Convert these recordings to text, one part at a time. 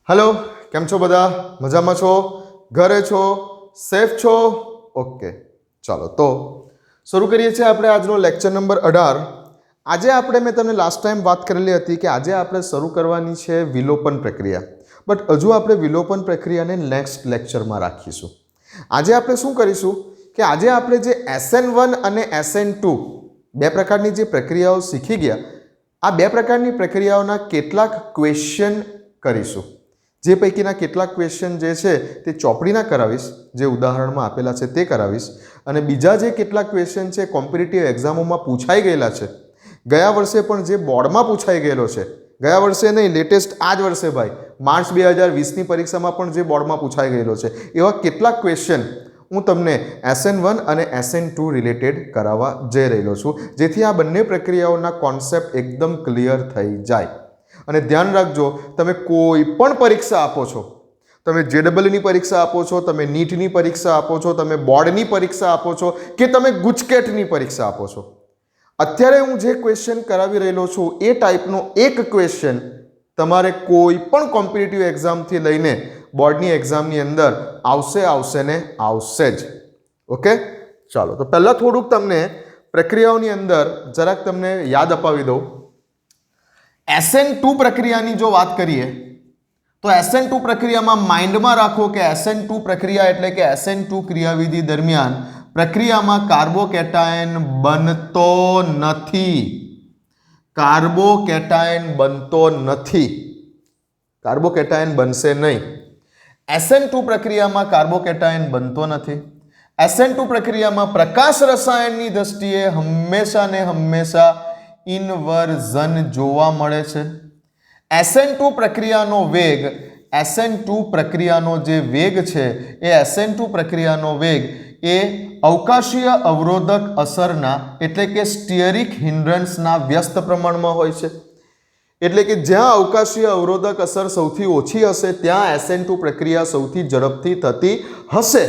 Hello केम छो बधा मजामां छो घरे छो सेफ छो ओके चलो तो शुरू करिए छे आपणे आजनो लेक्चर नंबर 18। આજે આપણે મેં તમને લાસ્ટ ટાઈમ વાત કરેલી હતી કે આજે આપણે શરૂ કરવાની છે વિલોપન પ્રક્રિયા, બટ હજુ આપણે વિલોપન પ્રક્રિયાને નેક્સ્ટ લેક્ચરમાં રાખીશું। આજે આપણે શું કરીશું કે આજે આપણે જે SN1 અને SN2 બે પ્રકારની જે પ્રક્રિયાઓ શીખી ગયા, આ બે પ્રકારની પ્રક્રિયાઓના કેટલાક ક્વેશ્ચન કરીશું। જે પૈકીના કેટલાક ક્વેશ્ચન જે છે તે ચોપડીના કરાવીશ, જે ઉદાહરણમાં આપેલા છે તે કરાવીશ, અને બીજા જે કેટલાક ક્વેશ્ચન છે કોમ્પિટિટિવ એક્ઝામોમાં પૂછાઈ ગયેલા છે, ગયા વર્ષે પણ જે બોર્ડમાં પૂછાઈ ગયેલો છે, ગયા વર્ષે નહીં લેટેસ્ટ આ જ વર્ષે ભાઈ માર્ચ 2020ની પરીક્ષામાં પણ જે બોર્ડમાં પૂછાઈ ગયેલો છે, એવા કેટલાક ક્વેશ્ચન હું તમને SN1 અને SN2 રિલેટેડ કરાવવા જઈ રહ્યો છું, જેથી આ બંને પ્રક્રિયાઓના કોન્સેપ્ટ એકદમ ક્લિયર થઈ જાય। અને ધ્યાન રાખજો, તમે કોઈ પણ પરીક્ષા આપો છો, તમે JEEની પરીક્ષા આપો છો, તમે નીટની પરીક્ષા આપો છો, તમે બોર્ડની પરીક્ષા આપો છો કે તમે ગુજકેટની પરીક્ષા આપો છો, અત્યારે હું જે ક્વેશ્ચન કરાવી રહેલો છું એ ટાઈપનો એક ક્વેશ્ચન તમારે કોઈ પણ કોમ્પિટિટિવ એક્ઝામથી લઈને બોર્ડની એક્ઝામની અંદર આવશે ને આવશે જ। ઓકે ચાલો, તો પહેલાં થોડુંક તમને પ્રક્રિયાઓની અંદર જરાક તમને યાદ અપાવી દઉં। SN2 પ્રક્રિયાની જો વાત કરીએ તો SN2 પ્રક્રિયામાં માઇન્ડમાં રાખો કે SN2 પ્રક્રિયા એટલે કે SN2 ક્રિયાવિધિ દરમિયાન પ્રક્રિયામાં કાર્બોકેટાયન બનતો નથી, કાર્બોકેટાયન બનતો નથી, કાર્બોકેટાયન બનશે નહીં। SN2 પ્રક્રિયામાં કાર્બોકેટાયન બનતો નથી। SN2 પ્રક્રિયામાં પ્રકાશ રસાયણની દ્રષ્ટિએ હંમેશા ને હંમેશા ઇન્વર્ઝન જોવા મળે છે। SN2 પ્રક્રિયાનો વેગ, SN2 પ્રક્રિયાનો જે વેગ છે એ SN2 પ્રક્રિયાનો વેગ એ અવકાશીય અવરોધક અસરના એટલે કે સ્ટીયરિક હિન્ડ્રન્સના વ્યસ્ત પ્રમાણમાં હોય છે। એટલે કે જ્યાં અવકાશીય અવરોધક અસર સૌથી ઓછી હશે ત્યાં SN2 પ્રક્રિયા સૌથી ઝડપથી થતી હશે।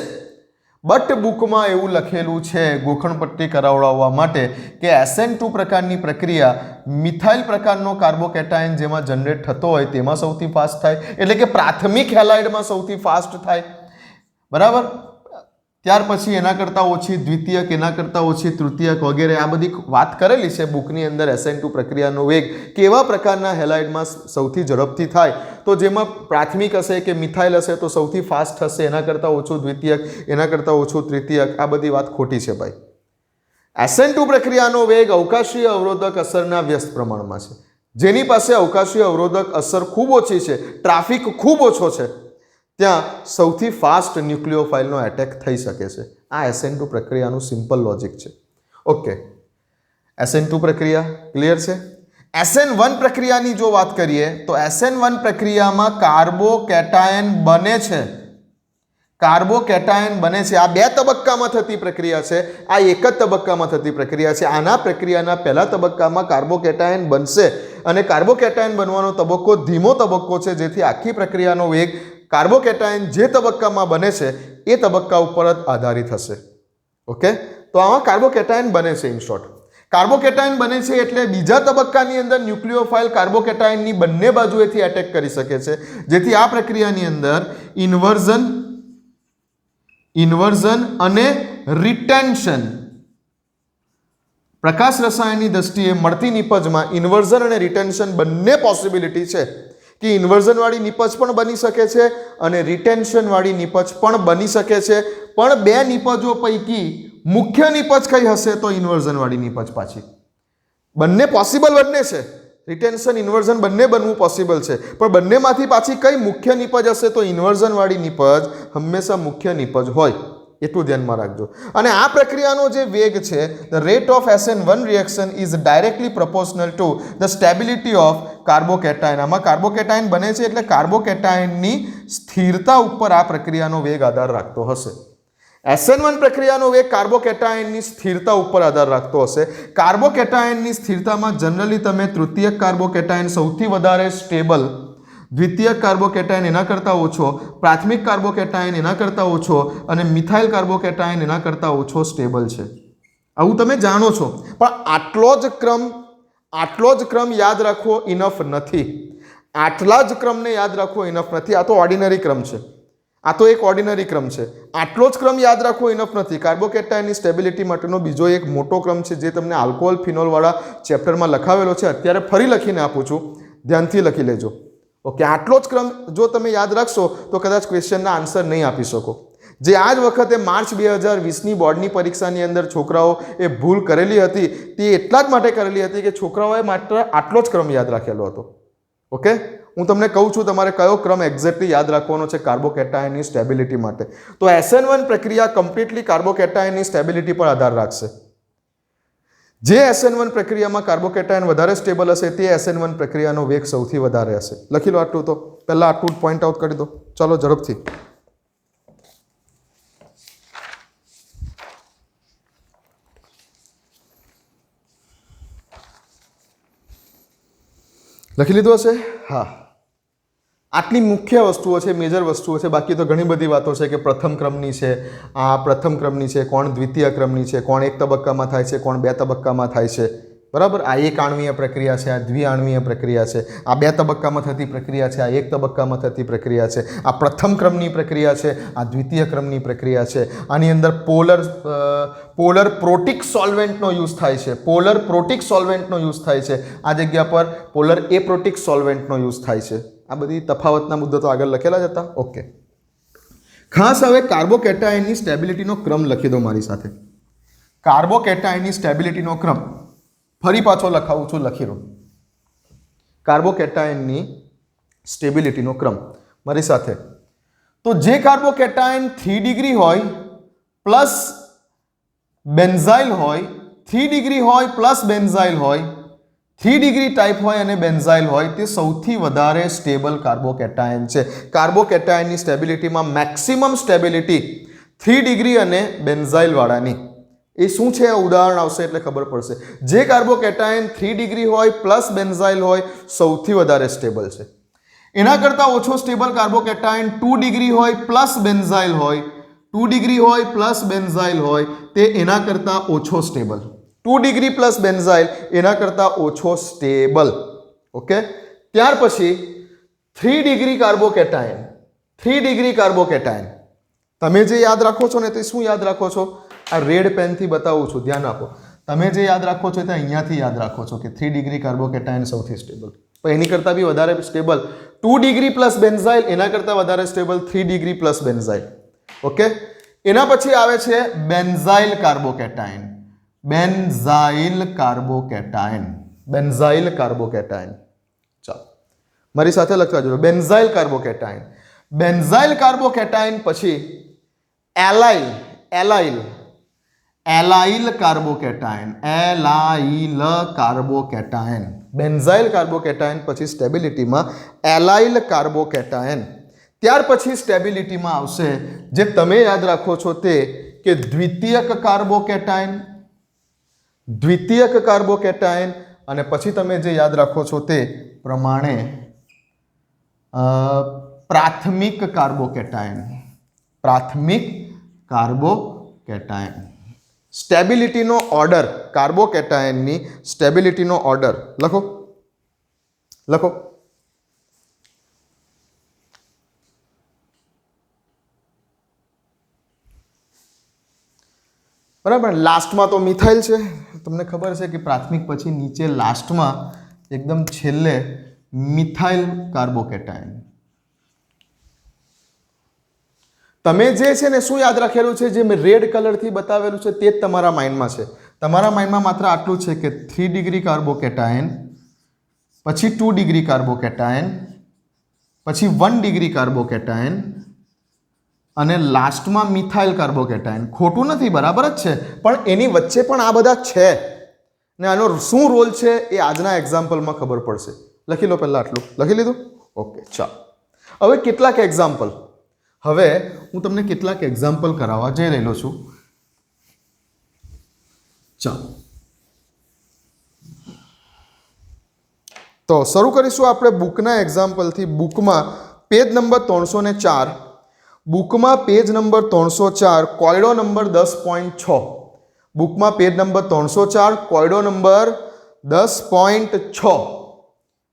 બટ બુકમાં એવું લખેલું છે ગોખણપટ્ટી કરાવડાવવા માટે કે SN2 પ્રકારની પ્રક્રિયા મિથાઇલ પ્રકારનો કાર્બોકેટાયન જેમાં જનરેટ થતો હોય તેમાં સૌથી ફાસ્ટ થાય, એટલે કે પ્રાથમિક હેલાઇડમાં સૌથી ફાસ્ટ થાય, બરાબર। ત્યાર પછી એના કરતાં ઓછી દ્વિતીયક, એના કરતાં ઓછી તૃતીયક વગેરે આ બધી વાત કરેલી છે બુકની અંદર। SN2 પ્રક્રિયાનો વેગ કેવા પ્રકારના હેલાઇડમાં સૌથી ઝડપથી થાય, તો જેમાં પ્રાથમિક હશે કે મિથાઇલ હશે તો સૌથી ફાસ્ટ હશે, એના કરતાં ઓછું દ્વિતીયક, એના કરતાં ઓછું તૃતીયક, આ બધી વાત ખોટી છે ભાઈ। SN2 પ્રક્રિયાનો વેગ અવકાશીય અવરોધક અસરના વ્યસ્ત પ્રમાણમાં છે। જેની પાસે અવકાશીય અવરોધક અસર ખૂબ ઓછી છે, ટ્રાફિક ખૂબ ઓછો છે, ત્યાં સૌથી ફાસ્ટ ન્યુક્લિયોફાઇલનો એટેક થઈ શકે છે। આ SN2 પ્રક્રિયાનું સિમ્પલ લોજિક છે। ઓકે, SN2 પ્રક્રિયા ક્લિયર છે। SN1 પ્રક્રિયાની જો વાત કરીએ તો SN1 પ્રક્રિયામાં કાર્બોકેટાયન બને છે, કાર્બોકેટાયન બને છે। આ બે તબક્કામાં થતી પ્રક્રિયા છે, આ એક જ તબક્કામાં થતી પ્રક્રિયા છે। આના પ્રક્રિયાના પહેલા તબક્કામાં કાર્બોકેટાયન બનશે અને કાર્બોકેટાયન બનવાનો તબક્કો ધીમો તબક્કો છે, જેથી આખી પ્રક્રિયાનો વેગ કાર્બોકેટાયન જે તબક્કામાં બને છે એ તબક્કા ઉપર જ આધારિત હશે। ઓકે, તો આમાં કાર્બોકેટાયન બને છે। ઇન શોર્ટ, કાર્બોકેટાયન બને છે એટલે બીજા તબક્કાની અંદર ન્યુક્લિયોફાઇલ કાર્બોકેટાયનની બંને બાજુએથી એટેક કરી શકે છે, જેથી આ પ્રક્રિયાની અંદર ઇન્વર્ઝન અને રિટેન્શન, પ્રકાશ રસાયણની દ્રષ્ટિએ મળતી નિપજમાં ઇન્વર્ઝન અને રિટેન્શન બંને પોસિબિલિટી છે કે ઇન્વર્ઝન વાળી નિપજ પણ બની શકે છે અને રિટેન્શન વાળી નિપજ પણ બની શકે છે, પણ બે નિપજો પૈકી મુખ્ય નિપજ કઈ હશે તો ઇન્વર્ઝન વાળી નિપજ પાછી। બંને પોસિબલ બંને છે, રિટેન્શન ઇન્વર્ઝન બંને બનવું પોસિબલ છે, પણ બંનેમાંથી પાછી કઈ મુખ્ય નિપજ હશે તો ઇન્વર્ઝન વાળી નિપજ હંમેશા મુખ્ય નિપજ હોય, એટલું ધ્યાનમાં રાખજો। અને આ પ્રક્રિયાનો જે વેગ છે, the rate of SN1 reaction is directly proportional to the stability of carbocation. આમાં કાર્બોકેટાયન બને છે એટલે કાર્બોકેટાયનની સ્થિરતા ઉપર આ પ્રક્રિયાનો વેગ આધાર રાખતો હશે। SN1 પ્રક્રિયાનો વેગ કાર્બોકેટાયનની સ્થિરતા ઉપર આધાર રાખતો હશે। કાર્બોકેટાયનની સ્થિરતામાં જનરલી તમે તૃતીયક કાર્બોકેટાયન સૌથી વધારે સ્ટેબલ, દ્વિતીયક કાર્બોકેટાયન એના કરતાં ઓછો, પ્રાથમિક કાર્બોકેટાયન એના કરતાં ઓછો અને મિથાઇલ કાર્બોકેટાયન એના કરતાં ઓછો સ્ટેબલ છે, આવું તમે જાણો છો। પણ આટલો જ ક્રમ યાદ રાખવો ઇનફ નથી। આટલા જ ક્રમને યાદ રાખવો ઇનફ નથી. આ તો ઓર્ડિનરી ક્રમ છે, આ તો એક ઓર્ડિનરી ક્રમ છે. આટલો જ ક્રમ યાદ રાખવો ઇનફ નથી. કાર્બોકેટાયનની સ્ટેબિલિટી માટેનો બીજો એક મોટો ક્રમ છે જે તમને આલ્કોહોલ ફિનોલવાળા ચેપ્ટરમાં લખાવેલો છે. અત્યારે ફરી લખીને આપું છું, ધ્યાનથી લખી લેજો. ઓકે, આટલો જ ક્રમ જો તમે યાદ રાખશો તો કદાચ ક્વેશ્ચનના આન્સર નહીં આપી શકો. જે આ જ વખતે માર્ચ 2020ની બોર્ડની પરીક્ષાની અંદર છોકરાઓ એ ભૂલ કરેલી હતી તે એટલા જ માટે કરેલી હતી કે છોકરાઓએ માત્ર આટલો જ ક્રમ યાદ રાખેલો હતો. ઓકે, હું તમને કહું છું તમારે કયો ક્રમ એક્ઝેક્ટલી યાદ રાખવાનો છે કાર્બોકેટાયનની સ્ટેબિલિટી માટે. તો SN1 પ્રક્રિયા કમ્પ્લીટલી કાર્બોકેટાયનની સ્ટેબિલિટી પર આધાર રાખશે. જે SN1 પ્રક્રિયામાં કાર્બોકેટાયન વધારે સ્ટેબલ હશે તે SN1 પ્રક્રિયાનો વેગ સૌથી વધારે હશે. લખી લો આટલું. તો પહેલા આટલું પોઈન્ટ આઉટ કરી દો. ચાલો ઝડપથી. લખી લીધું હશે? હા, આટલી મુખ્ય વસ્તુઓ છે, મેજર વસ્તુઓ છે. બાકી તો ઘણી બધી વાતો છે કે પ્રથમ ક્રમની છે, આ પ્રથમ ક્રમની છે, કોણ દ્વિતીય ક્રમની છે, કોણ એક તબક્કામાં થાય છે, કોણ બે તબક્કામાં થાય છે. બરાબર, આ એક આણ્વીય પ્રક્રિયા છે, આ દ્વિઆણ્વીય પ્રક્રિયા છે, આ બે તબક્કામાં થતી પ્રક્રિયા છે, આ એક તબક્કામાં થતી પ્રક્રિયા છે, આ પ્રથમ ક્રમની પ્રક્રિયા છે, આ દ્વિતીય ક્રમની પ્રક્રિયા છે. આની અંદર પોલર પ્રોટિક સોલ્વેન્ટનો યુઝ થાય છે, પોલર પ્રોટિક સોલ્વેન્ટનો યુઝ થાય છે. આ જગ્યા પર પોલર એપ્રોટિક સોલ્વેન્ટનો યુઝ થાય છે. આ બધી તફાવતના મુદ્દા તો આગળ લખેલા જ હતા. ઓકે, ખાસ હવે કાર્બોકેટાયનની સ્ટેબિલિટીનો ક્રમ લખી દો મારી સાથે. કાર્બોકેટાયનની સ્ટેબિલિટીનો ક્રમ ફરી પાછો લખાવું છું, લખી લો. કાર્બોકેટાયનની સ્ટેબિલિટીનો ક્રમ મારી સાથે. તો જે કાર્બોકેટાયન 3 ડિગ્રી હોય પ્લસ બેન્ઝાઇલ હોય, 3 ડિગ્રી હોય પ્લસ બેન્ઝાઇલ હોય, 3 ડિગ્રી ટાઈપ હોય અને બેન્ઝાઇલ હોય, તે સૌથી વધારે સ્ટેબલ કાર્બોકેટાયન છે. કાર્બોકેટાયનની સ્ટેબિલિટીમાં મેક્સિમમ સ્ટેબિલિટી 3 ડિગ્રી અને બેન્ઝાઇલ વાળાની. એ શું છે? ઉદાહરણ આવશે એટલે ખબર પડશે. જે કાર્બોકેટાયન 3 ડિગ્રી હોય પ્લસ બેન્ઝાઇલ હોય સૌથી વધારે સ્ટેબલ છે. એના કરતાં ઓછો સ્ટેબલ કાર્બોકેટાયન 2 ડિગ્રી હોય પ્લસ બેન્ઝાઇલ હોય, 2 ડિગ્રી હોય પ્લસ બેન્ઝાઇલ હોય, તે એના કરતાં ઓછો સ્ટેબલ. 2 ડિગ્રી પ્લસ બેન્ઝાઇલ એના કરતાં ઓછો સ્ટેબલ. ઓકે, ત્યાર પછી 3 ડિગ્રી કાર્બોકેટાયન, 3 ડિગ્રી કાર્બોકેટાયન તમે જે યાદ રાખો છો ને તે શું યાદ રાખો છો? આ રેડ પેનથી બતાવું છું, ધ્યાન આપો. તમે જે યાદ રાખો છો તે અહીંયાથી યાદ રાખો છો કે 3 ડિગ્રી કાર્બોકેટાયન સૌથી સ્ટેબલ. પણ એની કરતાં બી વધારે સ્ટેબલ 2 ડિગ્રી પ્લસ બેન્ઝાઇલ, એના કરતાં વધારે stable 3 degree plus benzyl. Okay, એના પછી આવે છે benzyl carbocation. Benzyl carbocation, benzyl carbocation. ચાલો મારી સાથે લખવા જોઈએ. બેન્ઝાઇલ કાર્બોકેટાયન, બેન્ઝાઇલ કાર્બોકેટાયન પછી એલાઇલ, એલાઇલ, એલાઇલ કાર્બોકેટાયન, એલાઇલ કાર્બોકેટાયન. બેન્ઝાઇલ કાર્બોકેટાયન પછી સ્ટેબિલિટીમાં એલાઇલ કાર્બોકેટાયન. ત્યાર પછી સ્ટેબિલિટીમાં આવશે જે તમે યાદ રાખો છો તે કે દ્વિતીયક કાર્બોકેટાયન, દ્વિતીયક કાર્બોકેટાયન. અને પછી તમે જે યાદ રાખો છો તે પ્રમાણે પ્રાથમિક કાર્બોકેટાયન, પ્રાથમિક કાર્બોકેટાયન. સ્ટેબિલિટીનો ઓર્ડર, કાર્બોકેટાયનની સ્ટેબિલિટીનો ઓર્ડર લખો, લખો. બરાબર, લાસ્ટમાં તો મિથાઇલ છે. તમને ખબર છે કે પ્રાથમિક પછી નીચે લાસ્ટમાં એકદમ છેલ્લે મિથાઇલ કાર્બોકેટાયન. તમે જે છે ને શું યાદ રાખેલું છે? જે મેં રેડ કલરથી બતાવેલું છે તે જ તમારા માઇન્ડમાં છે. તમારા માઇન્ડમાં માત્ર આટલું છે કે 3 ડિગ્રી કાર્બોકેટાયન, પછી 2 ડિગ્રી કાર્બોકેટાયન, પછી 1 ડિગ્રી કાર્બોકેટાયન અને લાસ્ટમાં મિથાઇલ કાર્બોકેટાયન. ખોટું નથી, બરાબર જ છે, પણ એની વચ્ચે પણ આ બધા છે ને આનો શું રોલ છે એ આજના એક્ઝામ્પલમાં ખબર પડશે. લખી લો પહેલાં આટલું. લખી લીધું? ઓકે, ચાલો. હવે કેટલાક એક્ઝામ્પલ, હવે હું તમને કેટલાક એક્ઝામ્પલ કરાવવા જઈ રહેલો છું. ચાલો તો શરૂ કરીશું આપણે બુકના એક્ઝામ્પલથી. બુકમાં પેજ નંબર 304, બુકમાં પેજ નંબર 304, કોયડો નંબર 10.6. બુકમાં પેજ નંબર 304, કોયડો નંબર 10.6.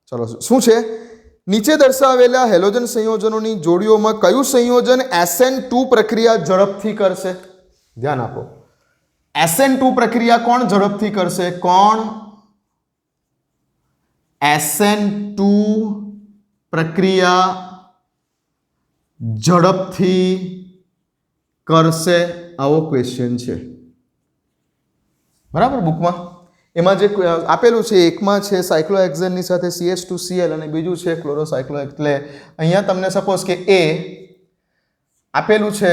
ચલો, શું છે નીચે દર્શાવેલા હેલોજન સંયોજનોની જોડીઓમાં કયું સંયોજન SN2 પ્રક્રિયા ઝડપથી કરશે? ધ્યાન આપો. SN2 પ્રક્રિયા કોણ ઝડપથી કરશે? કોણ SN2 પ્રક્રિયા ઝડપથી કરશે? આવો ક્વેશ્ચન છે, બરાબર. બુકમાં એમાં જે આપેલું છે, એકમાં છે સાયક્લોહેક્ઝેનની સાથે CH2Cl અને બીજું છે ક્લોરોસાયક્લો. એટલે અહીંયા તમને સપોઝ કે એ આપેલું છે,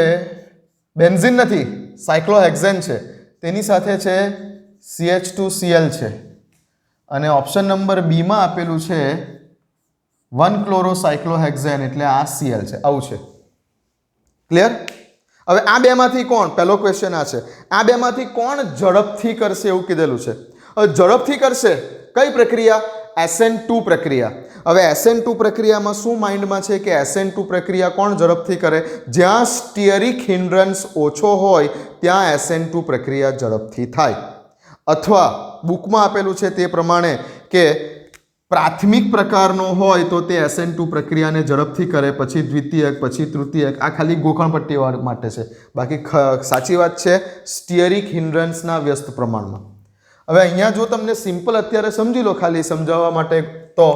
બેન્ઝીન નથી, સાયક્લોહેક્ઝેન છે, તેની સાથે છે CH2Cl છે, અને ઓપ્શન નંબર બીમાં આપેલું છે 1 ક્લોરોસાયક્લોહેક્ઝેન, એટલે આ Cl છે. આવું છે. ક્લિયર? હવે આ બેમાંથી કોણ, પહેલો ક્વેશ્ચન આ છે, આ બેમાંથી કોણ ઝડપથી કરશે એવું કીધેલું છે. હવે ઝડપથી કરશે કઈ પ્રક્રિયા? SN2 પ્રક્રિયા. હવે SN2 પ્રક્રિયામાં શું માઇન્ડમાં છે કે SN2 પ્રક્રિયા કોણ ઝડપથી કરે? જ્યાં સ્ટીયરિક હિન્ડ્રન્સ ઓછો હોય ત્યાં SN2 પ્રક્રિયા ઝડપથી થાય. અથવા બુકમાં આપેલું છે તે પ્રમાણે કે પ્રાથમિક પ્રકારનો હોય તો તે SN2 પ્રક્રિયાને ઝડપથી કરે, પછી દ્વિતીયક, પછી તૃતીયક. આ ખાલી ગોખણપટ્ટી માટે છે, બાકી સાચી વાત છે સ્ટીયરિક હિન્ડ્રન્સના વ્યસ્ત પ્રમાણમાં. હવે અહીંયા જો તમને સિમ્પલ અત્યારે સમજી લો, ખાલી સમજાવવા માટે, તો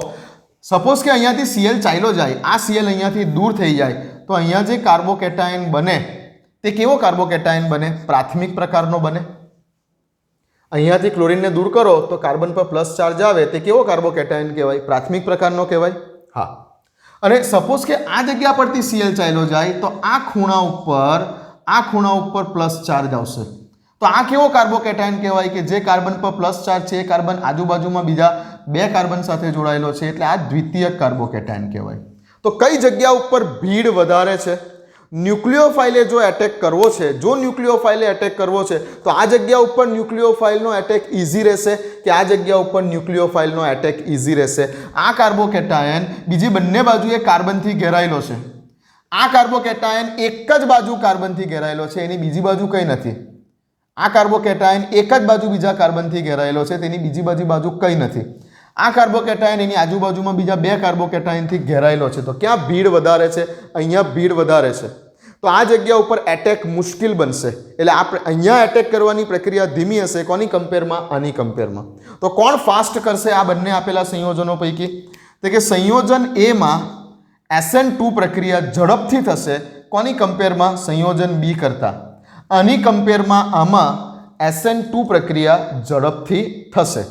સપોઝ કે અહીંયાથી Cl ચાલ્યો જાય, આ Cl અહીંયાથી દૂર થઈ જાય, તો અહીંયા જે કાર્બોકેટાયન બને તે કેવો કાર્બોકેટાયન બને? પ્રાથમિક પ્રકારનો બને. અહીંયાથી ક્લોરીનને દૂર કરો તો કાર્બન પર પ્લસ ચાર્જ આવે, તે કેવો કાર્બોકેટાયન કહેવાય? પ્રાથમિક પ્રકારનો કહેવાય. હા. અને સપોઝ કે આ જગ્યા પરથી Cl ચાલ્યો જાય તો આ ખૂણા ઉપર પ્લસ ચાર્જ આવશે, તો આ કેવો કાર્બોકેટાયન કહેવાય? કે જે કાર્બન પર પ્લસ ચાર્જ છે એ કાર્બન આજુબાજુમાં બીજા 2 કાર્બન સાથે જોડાયેલો છે, એટલે આ દ્વિતીયક કાર્બોકેટાયન કહેવાય. તો કઈ જગ્યા ઉપર ભીડ વધારે છે? ન્યુક્લિયોફાઇલે જો એટેક કરવો છે, જો ન્યુક્લિયોફાઇલે એટેક કરવો છે તો આ જગ્યા ઉપર ન્યુક્લિયોફાઇલનો એટેક ઇઝી રહેશે કે આ જગ્યા ઉપર ન્યુક્લિયોફાઇલનો એટેક ઇઝી રહેશે? આ કાર્બોકેટાયન બીજી બંને બાજુએ કાર્બનથી ઘેરાયેલો છે. આ કાર્બોકેટાયન એક જ બાજુ કાર્બનથી ઘેરાયેલો છે, એની બીજી બાજુ કંઈ નથી. આ કાર્બોકેટાયન એક જ બાજુ બીજા કાર્બનથી ઘેરાયેલો છે, તેની બીજી બાજુ કંઈ નથી. આ કાર્બોકેટાયન એની આજુબાજુમાં બીજા 2 કાર્બોકેટાયનથી ઘેરાયેલો છે. તો ક્યાં ભીડ વધારે છે? અહીંયા ભીડ વધારે છે. તો આ જગ્યા ઉપર એટેક મુશ્કેલ બનશે. એટલે આપણે અહીંયા એટેક કરવાની પ્રક્રિયા ધીમી હશે. કોની કમ્પેરમાં? આની કમ્પેરમાં. તો કોણ ફાસ્ટ કરશે આ બંને આપેલા સંયોજનો પૈકી? તો કે સંયોજન એ માં SN2 પ્રક્રિયા ઝડપથી થશે. કોની કમ્પેરમાં? સંયોજન બી કરતા. આની કમ્પેરમાં આમાં SN2 પ્રક્રિયા ઝડપથી થશે.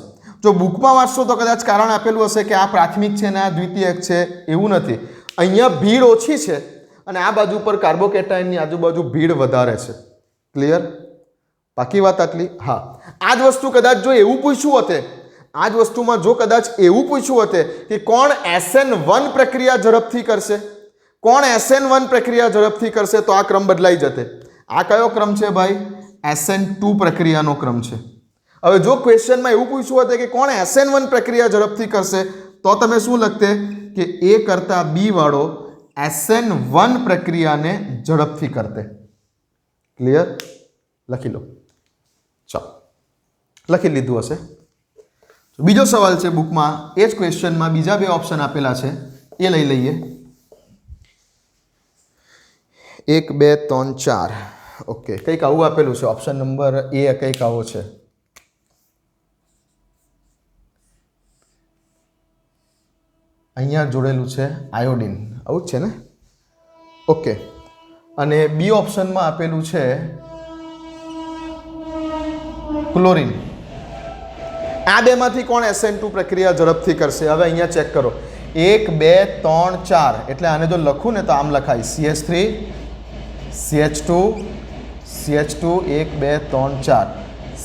જો બુકમાં વાંચશો તો કદાચ કારણ આપેલું હશે કે આ પ્રાથમિક છે ને આ દ્વિતીયક છે, એવું નથી. અહીંયા ભીડ ઓછી છે અને આ બાજુ પર કાર્બોકેટાયનની આજુબાજુ ભીડ વધારે છે. ક્લિયર? બાકી વાત આટલી. હા, આ જ વસ્તુ કદાચ જો એવું પૂછ્યું હોતે, આ જ વસ્તુમાં જો કદાચ એવું પૂછ્યું હોતે કે કોણ SN1 પ્રક્રિયા ઝડપથી કરશે, કોણ SN1 પ્રક્રિયા ઝડપથી કરશે, તો આ ક્રમ બદલાઈ જતે. આ કયો ક્રમ છે ભાઈ? SN2 પ્રક્રિયાનો ક્રમ છે. હવે જો ક્વેશ્ચનમાં એવું પૂછ્યું હતું કે કોણ SN1 પ્રક્રિયા ઝડપથી કરશે, તો તમે શું લખતે કે એ કરતા બી વાળો SN1 પ્રક્રિયાને ઝડપથી કરતે. ક્લિયર? લખી લો. ચાલો, લખી લીધું હશે. બીજો સવાલ છે બુકમાં, એ જ ક્વેશ્ચનમાં બીજા 2 ઓપ્શન આપેલા છે, એ લઈ લઈએ. 1 2 3 4. ઓકે, કંઈક આવું આપેલું છે. ઓપ્શન નંબર એ કંઈક આવો છે. અહીંયા જોડેલું છે આયોડિન, આવું જ છે ને? ઓકે. અને બી ઓપ્શનમાં આપેલું છે ક્લોરીન. આ બેમાંથી કોણ SN2 પ્રક્રિયા ઝડપથી કરશે? હવે અહીંયા ચેક કરો. 1 2 3 4, એટલે આને જો લખું ને તો આમ લખાય CH3 CH2 CH2 1 2 3 4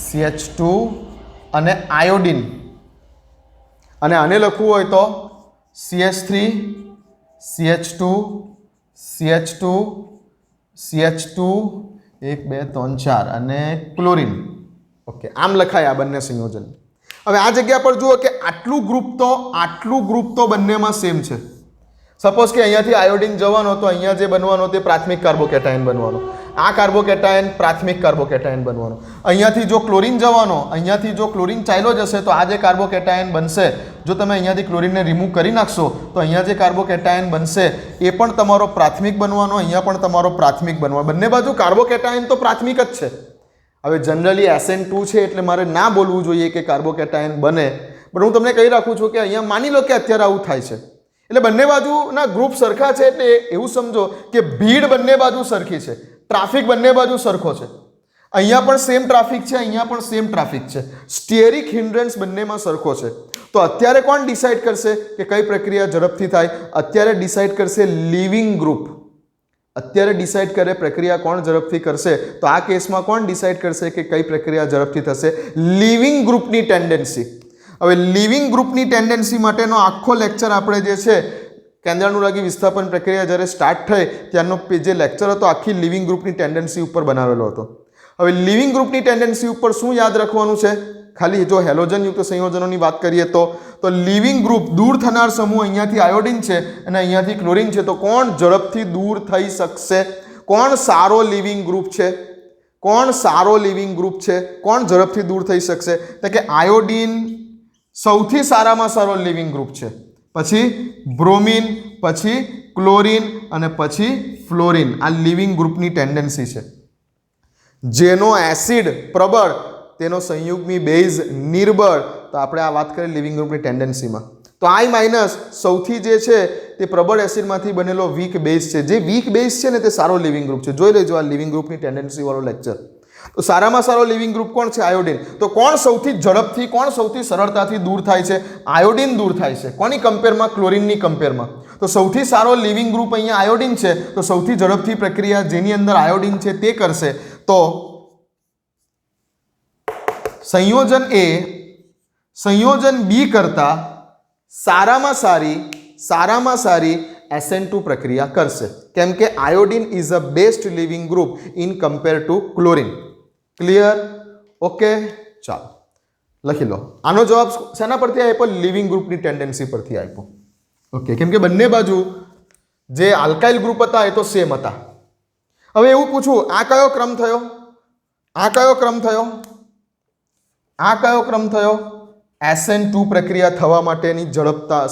CH2 અને આયોડિન. અને આને લખવું હોય તો CH3 CH2 CH2 CH2 1 2 3 4 અને ક્લોરીન. ઓકે, આમ લખાય આ બંને સંયોજન. હવે આ જગ્યા પર જુઓ કે આટલું ગ્રુપ તો બંનેમાં સેમ છે. સપોઝ કે અહીંયાથી આયોડિન જવાનો તો અહીંયા જે બનવાનો તે પ્રાથમિક કાર્બોકેટાયન બનવાનો. આ કાર્બોકેટાયન પ્રાથમિક કાર્બોકેટાયન બનવાનો. અહીંયાથી જો ક્લોરીન જવાનો, અહીંયાથી જો ક્લોરીન ચાલ્યો જશે તો આ જે કાર્બોકેટાયન બનશે, જો તમે અહીંયાથી ક્લોરીનને રિમૂવ કરી નાખશો તો અહીંયા જે કાર્બોકેટાયન બનશે એ પણ તમારો પ્રાથમિક બનવાનો, અહીંયા પણ તમારો પ્રાથમિક બનવાનો. બંને બાજુ કાર્બોકેટાયન તો પ્રાથમિક જ છે. હવે જનરલી SN2 છે એટલે મારે ના બોલવું જોઈએ કે કાર્બોકેટાયન બને, પણ હું તમને કહી રાખું છું કે અહીંયા માની લો કે અત્યારે આવું થાય છે એટલે બંને બાજુના ગ્રુપ સરખા છે એટલે એવું સમજો કે ભીડ બંને બાજુ સરખી છે, ટ્રાફિક બંને બાજુ સરખો છે. અહીંયા પણ સેમ ટ્રાફિક છે, અહીંયા પણ સેમ ટ્રાફિક છે, સ્ટીયરિક હિન્ડ્રન્સ બંનેમાં સરખો છે. તો અત્યારે કોણ ડિસાઇડ કરશે કે કઈ પ્રક્રિયા ઝડપથી થાય? અત્યારે ડિસાઇડ કરશે લિવિંગ ગ્રુપ. અત્યારે ડિસાઇડ કરે પ્રક્રિયા કોણ ઝડપથી કરશે? તો આ કેસમાં કોણ ડિસાઇડ કરશે કે કઈ પ્રક્રિયા ઝડપથી થશે? લિવિંગ ગ્રુપની ટેન્ડન્સી. હવે લિવિંગ ગ્રુપની ટેન્ડન્સી માટેનો આખો લેક્ચર આપણે જે છે કેન્દ્રાનુરાગી વિસ્થાપન પ્રક્રિયા જ્યારે સ્ટાર્ટ થઈ ત્યારનો જે લેક્ચર હતો આખી લિવિંગ ગ્રુપની ટેન્ડન્સી ઉપર બનાવેલો હતો. હવે લિવિંગ ગ્રુપની ટેન્ડન્સી ઉપર શું યાદ રાખવાનું છે? ખાલી જો હેલોજનયુક્ત સંયોજનોની વાત કરીએ તો લિવિંગ ગ્રુપ દૂર થનાર સમૂહ અહીંયાથી આયોડિન છે અને અહીંયાથી ક્લોરીન છે, તો કોણ ઝડપથી દૂર થઈ શકશે? કોણ સારો લિવિંગ ગ્રુપ છે? કોણ સારો લિવિંગ ગ્રુપ છે? કોણ ઝડપથી દૂર થઈ શકશે? તો કે આયોડિન સૌથી સારામાં સારો લિવિંગ ગ્રુપ છે, પછી બ્રોમિન, પછી ક્લોરીન અને પછી ફ્લોરિન. આ લિવિંગ ગ્રુપની ટેન્ડન્સી છે. જેનો એસિડ પ્રબળ તેનો સંયુગ્મી બેઝ નિર્બળ. તો આપણે આ વાત કરીએ લિવિંગ ગ્રુપની ટેન્ડન્સીમાં તો I- સૌથી જે છે તે પ્રબળ એસિડમાંથી બનેલો વીક બેઝ છે. જે વીક બેઝ છે ને તે સારો લિવિંગ ગ્રુપ છે. જોઈ લેજો આ લિવિંગ ગ્રુપની ટેન્ડન્સી વાળો લેક્ચર. તો સારામાં સારો લિવિંગ ગ્રુપ કોણ છે? આયોડિન. તો કોણ સૌથી ઝડપથી, કોણ સૌથી સરળતાથી દૂર થાય છે? આયોડિન દૂર થાય છે. કોની કમ્પેરમાં? ક્લોરીનની કમ્પેરમાં. તો સૌથી સારો લિવિંગ ગ્રુપ અહીંયા આયોડિન છે, તો સૌથી ઝડપથી પ્રક્રિયા જેની અંદર આયોડિન છે તે કરશે. તો સંયોજન A સંયોજન B કરતા સારામાં સારી SN2 પ્રક્રિયા કરશે, કેમ કે iodine is a best living group in compare to chlorine. Clear? Okay, ચાલો લખી લો. આનો જવાબ શેના પરથી આપ્યો? લિવિંગ ગ્રુપની ટેન્ડન્સી પરથી આપ્યો. ઓકે, કેમ કે બંને બાજુ જે આલ્કાઇલ ગ્રુપ હતા એ તો સેમ હતા. હવે એવું પૂછું, આ કયો ક્રમ થયો? આ કયો ક્રમ થયો? આ કયો ક્રમ થયો? SN2 પ્રક્રિયા થવા માટેની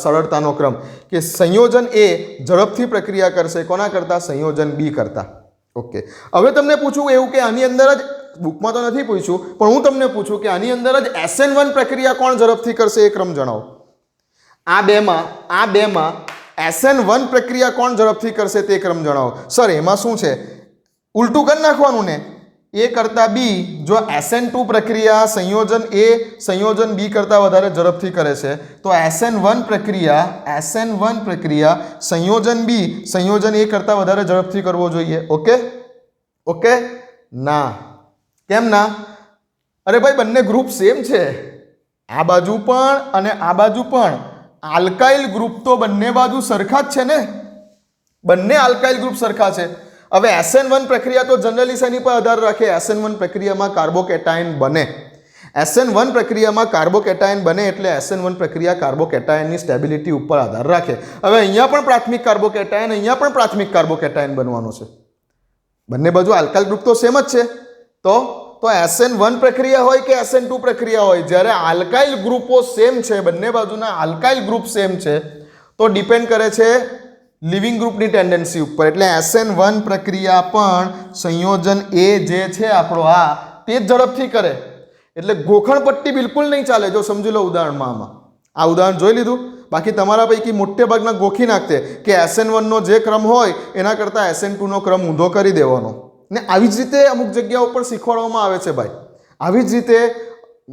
સરળતાનો ક્રમ કે સંયોજન A ઝડપથી પ્રક્રિયા કરશે કોના કરતા? સંયોજન B કરતા. ઓકે, હવે તમને પૂછું એવું કે આની અંદર જ, બુકમાં તો નથી પૂછ્યું પણ હું તમને પૂછું કે આની અંદર જ SN1 પ્રક્રિયા કોણ ઝડપથી કરશે એ ક્રમ જણાવો. આ બેમાં SN1 પ્રક્રિયા કોણ ઝડપથી કરશે તે ક્રમ જણાવો. સર એમાં શું છે? ઉલટું કરી નાખવાનું ને. A કરતા B, જો SN2 પ્રક્રિયા સંયોજન A સંયોજન B કરતા વધારે ઝડપથી કરે છે તો SN1 પ્રક્રિયા સંયોજન B સંયોજન A કરતા વધારે ઝડપથી કરવો જોઈએ. ઓકે ના, કેમ ના? અરે ભાઈ બંને ગ્રુપ સેમ છે. આ બાજુ પણ અને આ બાજુ પણ આલ્કાઇલ ગ્રુપ તો બંને બાજુ સરખા જ છે ને. બંને આલ્કાઇલ ગ્રુપ સરખા છે. હવે SN1 પ્રક્રિયા તો જનરલી શેની પર આધાર રાખે? SN1 પ્રક્રિયામાં કાર્બોકેટાયન બને. SN1 પ્રક્રિયામાં કાર્બોકેટાયન બને એટલે SN1 પ્રક્રિયા કાર્બોકેટાયનની સ્ટેબિલિટી ઉપર આધાર રાખે. હવે અહીંયા પણ પ્રાથમિક કાર્બોકેટાયન, અહીંયા પણ પ્રાથમિક કાર્બોકેટાયન બનવાનો છે. બંને બાજુ આલ્કાઇલ ગ્રુપ તો સેમ જ છે. તો SN1 પ્રક્રિયા હોય કે SN2 પ્રક્રિયા હોય, જ્યારે આલ્કાઇલ ગ્રુપો સેમ છે, બંને બાજુના આલ્કાઇલ ગ્રુપ સેમ છે, તો ડિપેન્ડ કરે છે લિવિંગ ગ્રુપની ટેન્ડન્સી ઉપર. એટલે SN1 પ્રક્રિયા પણ સંયોજન A જે છે આપણો આ તે જ ઝડપથી કરે. એટલે ગોખણ પટ્ટી બિલકુલ નહીં ચાલે. જો સમજી લો ઉદાહરણમાં, આમાં આ ઉદાહરણ જોઈ લીધું. બાકી તમારા પૈકી મોટે ભાગના ગોખી નાખતે કે SN1 જે ક્રમ હોય એના કરતાં SN2 ક્રમ ઊંધો કરી દેવાનો. ને આવી જ રીતે અમુક જગ્યાઓ પર શીખવાડવામાં આવે છે ભાઈ. આવી જ રીતે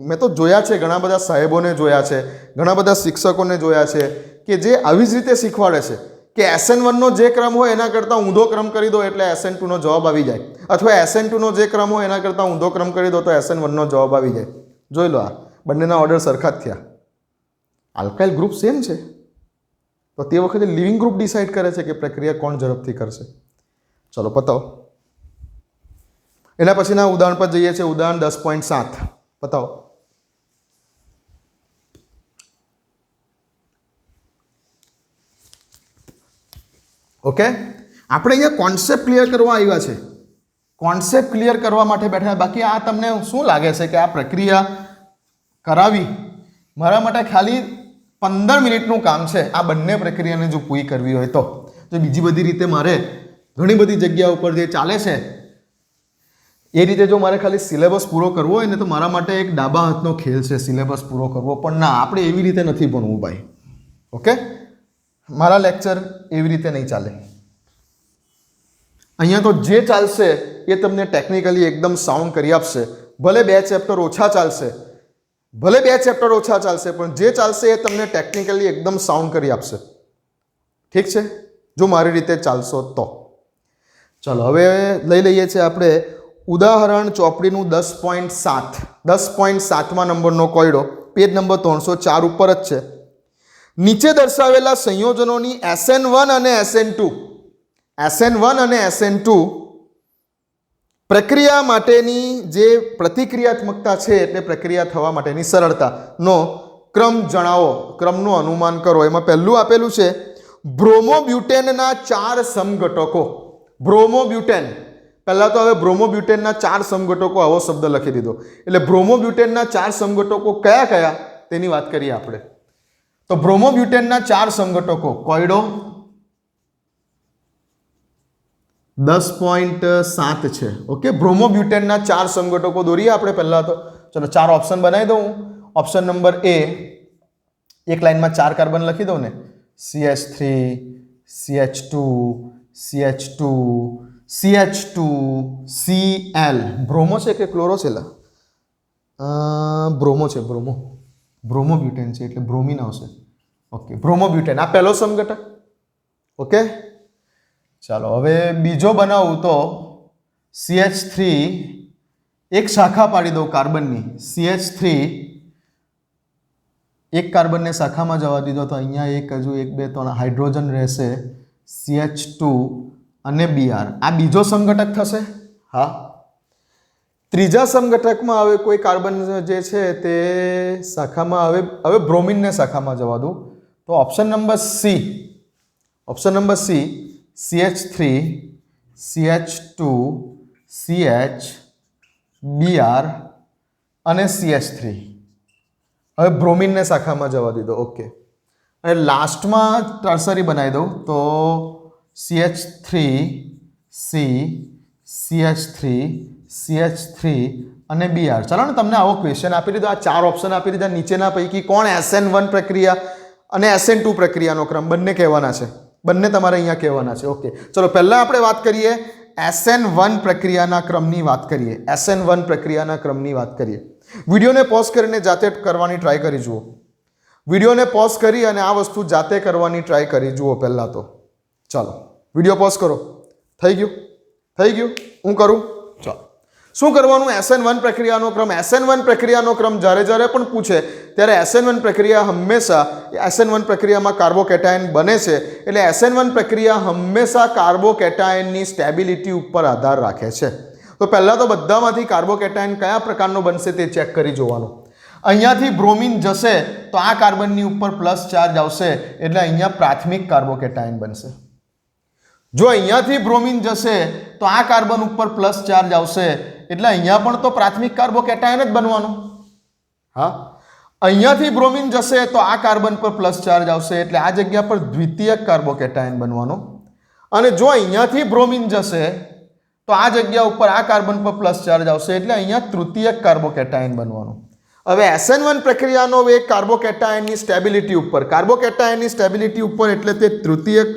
મેં તો જોયા છે, ઘણા બધા સાહેબોને જોયા છે, ઘણા બધા શિક્ષકોને જોયા છે કે જે આવી જ રીતે શીખવાડે છે કે SN1 જે ક્રમ હોય એના કરતાં ઊંધો ક્રમ કરી દો એટલે SN2 જવાબ આવી જાય, અથવા SN2 જે ક્રમ હોય એના કરતાં ઊંધો ક્રમ કરી દો તો SN1 જવાબ આવી જાય. જોઈ લો, આ બંનેના ઓર્ડર સરખા જ થયા. આલ્કાઇલ ગ્રુપ સેમ છે, તો તે વખતે લિવિંગ ગ્રુપ ડિસાઇડ કરે છે કે પ્રક્રિયા કોણ ઝડપથી કરશે. ચલો પતાવો. એના પછીના ઉદાહરણ પર જઈએ છીએ. ઉદાહરણ 10.7 પતાવો. ઓકે, આપણે અહીંયા કોન્સેપ્ટ ક્લિયર કરવા આવ્યા છે. કોન્સેપ્ટ ક્લિયર કરવા માટે બેઠા. બાકી આ તમને શું લાગે છે કે આ પ્રક્રિયા કરાવી મારા માટે ખાલી 15 મિનિટનું કામ છે આ બંને પ્રક્રિયાને જો પૂરી કરવી હોય તો બીજી બધી રીતે મારે ઘણી બધી જગ્યા ઉપર જે ચાલે છે એ રીતે જો મારે ખાલી સિલેબસ પૂરો કરવો હોય ને તો મારા માટે એક ડાબા હાથનો ખેલ છે સિલેબસ પૂરો કરવો. પણ ના, આપણે એવી રીતે નથી ભણવું ભાઈ. ઓકે, મારા લેક્ચર એવી રીતે નહીં ચાલે. અહીંયા તો જે ચાલશે એ તમને ટેકનિકલી એકદમ સાઉન્ડ કરી આપશે. ભલે 2 ચેપ્ટર ઓછા ચાલશે, પણ જે ચાલશે એ તમને ટેકનિકલી એકદમ સાઉન્ડ કરી આપશે. ઠીક છે, જો મારી રીતે ચાલશો તો. ચલો હવે લઈ લઈએ છીએ આપણે ઉદાહરણ ચોપડીનું 10.7. 10.7માં નંબરનો કોયડો, પેજ નંબર 304 ઉપર જ છે. નીચે દર્શાવેલા સંયોજનોની SN1 અને SN2 પ્રક્રિયા માટેની જે પ્રતિક્રિયાત્મકતા છે એટલે પ્રક્રિયા થવા માટેની સરળતાનો ક્રમ જણાવો, ક્રમનું અનુમાન કરો. એમાં પહેલું આપેલું છે બ્રોમોબ્યુટેનના 4 સમઘટકો. બ્રોમોબ્યુટેન, પહેલાં તો હવે બ્રોમોબ્યુટેનના 4 સમઘટકો આવો શબ્દ લખી દીધો. એટલે બ્રોમોબ્યુટેનના 4 સમઘટકો કયા કયા તેની વાત કરીએ આપણે. તો બ્રોમોબ્યુટેનના 4 સમઘટકો, કોયડો 10.7 છે. ઓકે, બ્રોમોબ્યુટેનના 4 સમઘટકો દોરીએ આપણે પહેલાં તો. ચલો 4 ઓપ્શન બનાવી દઉં. ઓપ્શન નંબર A, એક લાઈનમાં 4 કાર્બન લખી દઉં ને, CH3, CH2, CH2, CH2, Cl. Bromo છે કે ક્લોરો છે? બ્રોમો છે, બ્રોમોબ્યુટેન છે એટલે બ્રોમિન આવશે. ઓકે, બ્રોમોબ્યુટેન આ પહેલો સમઘટક. ઓકે, ચાલો હવે બીજો બનાવું તો CH3, એક શાખા પાડી દઉં કાર્બનની. CH3 એક કાર્બનને શાખામાં જવા દીધો તો અહીંયા એક હજુ 1 2 3 હાઇડ્રોજન રહેશે. CH2 અને Br, આ બીજો સમઘટક થશે. હા, ત્રીજા સમઘટકમાં હવે કોઈ કાર્બન જે છે તે શાખામાં હવે બ્રોમિનને શાખામાં જવા દઉં તો option number C, CH3, CH2, CH, Br અને CH3. હવે બ્રોમિનને શાખામાં જવા દીધો. ઓકે, અને લાસ્ટમાં ટર્સરી બનાવી દઉં તો CH3, C, CH3, CH3 અને Br. ચાલો ને, તમને આવો ક્વેશ્ચન આપી દીધો, આ 4 ઓપ્શન આપી દીધા. નીચેના પૈકી કોણ SN1 પ્રક્રિયા અને SN2 પ્રક્રિયાનો ક્રમ બંને કહેવાના છે, બંને તમારે અહીંયા કહેવાના છે. ઓકે, ચલો પહેલાં આપણે વાત કરીએ SN1 પ્રક્રિયાના ક્રમની વાત કરીએ. SN1 પ્રક્રિયાના ક્રમની વાત કરીએ. વિડીયોને પોઝ કરીને જાતે કરવાની ટ્રાય કરી જુઓ. વિડીયોને પોઝ કરી અને આ વસ્તુ જાતે કરવાની ટ્રાય કરી જુઓ પહેલાં તો. ચાલો વિડીયો પોઝ કરો. થઈ ગયું? હું કરું? ચાલો, શું કરવાનું? SN1 પ્રક્રિયાનો ક્રમ. SN1 પ્રક્રિયાનો ક્રમ જ્યારે પણ પૂછે ત્યારે SN1 પ્રક્રિયા હંમેશા SN1 પ્રક્રિયામાં કાર્બોકેટાયન બને છે એટલે SN1 પ્રક્રિયા હંમેશા કાર્બોકેટાયનની સ્ટેબિલિટી ઉપર આધાર રાખે છે. તો પહેલાં તો બધામાંથી કાર્બોકેટાયન કયા પ્રકારનો બનશે તે ચેક કરી જોવાનું. અહીંયાથી બ્રોમિન જશે તો આ કાર્બનની ઉપર પ્લસ ચાર્જ આવશે એટલે અહીંયા પ્રાથમિક કાર્બોકેટાયન બનશે. જો અહીંયાથી બ્રોમિન જશે તો આ કાર્બન ઉપર પ્લસ ચાર્જ આવશે એટલે અહીંયા પણ તો પ્રાથમિક કાર્બોકેટાયન જ બનવાનું. હા, અહીંયાથી બ્રોમિન જશે તો આ કાર્બન પર પ્લસ ચાર્જ આવશે એટલે આ જગ્યા પર દ્વિતીયક કાર્બોકેટાયન બનવાનું. અને જો અહીંયાથી બ્રોમિન જશે તો આ જગ્યા ઉપર આ કાર્બન પર પ્લસ ચાર્જ આવશે એટલે અહીંયા તૃતીયક કાર્બોકેટાયન બનવાનું. હવે SN1 પ્રક્રિયાનો વેગ કાર્બોકેટાયનની સ્ટેબિલિટી ઉપર એટલે તે તૃતીયક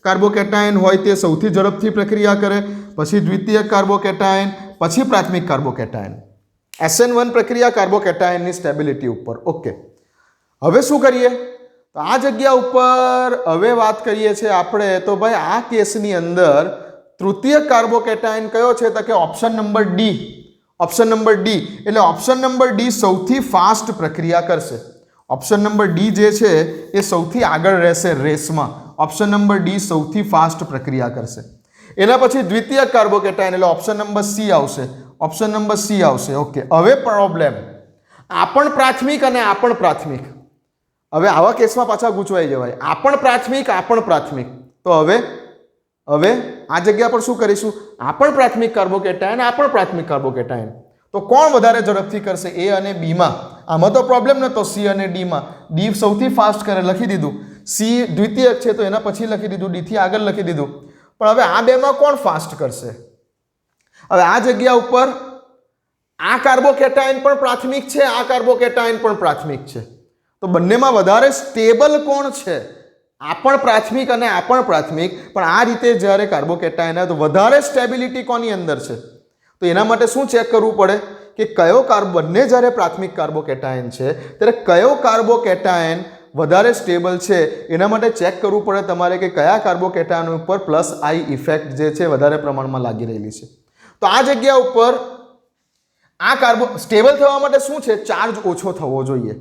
કાર્બોકેટાયન હોય તે સૌથી ઝડપથી પ્રક્રિયા કરે, પછી દ્વિતીયક કાર્બોકેટાયન, પછી પ્રાથમિક કાર્બોકેટાયન. SN1 પ્રક્રિયા કાર્બોકેટાયનની સ્ટેબિલિટી ઉપર. ઓકે, હવે શું કરીએ? તો આ જગ્યા ઉપર હવે વાત કરીએ છીએ આપણે તો ભાઈ આ કેસની અંદર તૃતીયક કાર્બોકેટાયન કયો છે તો કે ઓપ્શન નંબર ડી. એટલે ઓપ્શન નંબર ડી સૌથી ફાસ્ટ પ્રક્રિયા કરશે. ઓપ્શન નંબર ડી જે છે એ સૌથી આગળ રહેશે રેસમાં. ઓપ્શન નંબર ડી સૌથી ફાસ્ટ પ્રક્રિયા કરશે. એના પછી દ્વિતીયક કાર્બોકેટાયન એટલે ઓપ્શન નંબર સી આવશે. ઓકે, હવે પ્રોબ્લેમ આ પણ પ્રાથમિક અને આ પણ પ્રાથમિક. હવે આવા કેસમાં પાછા ગૂંચવાઈ જવાય. આ પણ પ્રાથમિક. તો હવે હવે આ જગ્યા પર શું કરીશું, આ પણ પ્રાથમિક કાર્બોકેટાયન, આ પણ પ્રાથમિક કાર્બોકેટાયન, તો કોણ વધારે ઝડપથી કરશે એ અને બી માં? આમાં તો પ્રોબ્લેમ નતો સી અને ડી માં. ડી સૌથી ફાસ્ટ કરે, લખી દીધું. સી દ્વિતીયક છે તો એના પછી લખી દીધું, ડી થી આગળ લખી દીધું. પણ હવે આ બેમાં કોણ ફાસ્ટ કરશે? હવે આ જગ્યા ઉપર આ કાર્બોકેટાયન પણ પ્રાથમિક છે, આ કાર્બોકેટાયન પણ પ્રાથમિક છે, તો બંનેમાં વધારે સ્ટેબલ કોણ છે? આ પણ પ્રાથમિક અને આ પણ પ્રાથમિક, પણ આ રીતે જ્યારે કાર્બોકેટાયન આવે તો વધારે સ્ટેબિલિટી કોની અંદર છે? તો એના માટે શું ચેક કરવું પડે કે કયો બંને જ્યારે પ્રાથમિક કાર્બોકેટાયન છે ત્યારે કયો કાર્બોકેટાયન વધારે સ્ટેબલ છે? એના માટે ચેક કરવું પડે તમારે કે કયા કાર્બોકેટાયન ઉપર પ્લસ આઈ ઇફેક્ટ જે છે વધારે પ્રમાણમાં લાગી રહેલી છે. તો આ જગ્યા ઉપર આ સ્ટેબલ થવા માટે શું છે? ચાર્જ ઓછો થવો જોઈએ.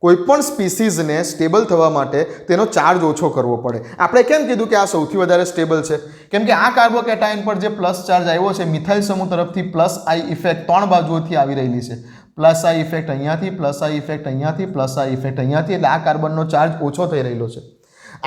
કોઈ પણ સ્પીસીઝને સ્ટેબલ થવા માટે તેનો ચાર્જ ઓછો કરવો પડે. આપણે કેમ કીધું કે આ સૌથી વધારે સ્ટેબલ છે? કેમ કે આ કાર્બોકેટાયન પર જે પ્લસ ચાર્જ આવ્યો છે, મિથાઇલ સમૂહ તરફથી પ્લસ આઈ ઇફેક્ટ 3 બાજુઓથી આવી રહેલી છે. પ્લસ આઈ ઇફેક્ટ અહીંયાથી, પ્લસ આઈ ઇફેક્ટ અહીંયાથી, પ્લસ આઈ ઇફેક્ટ અહીંયાથી, એટલે આ કાર્બનનો ચાર્જ ઓછો થઈ રહેલો છે.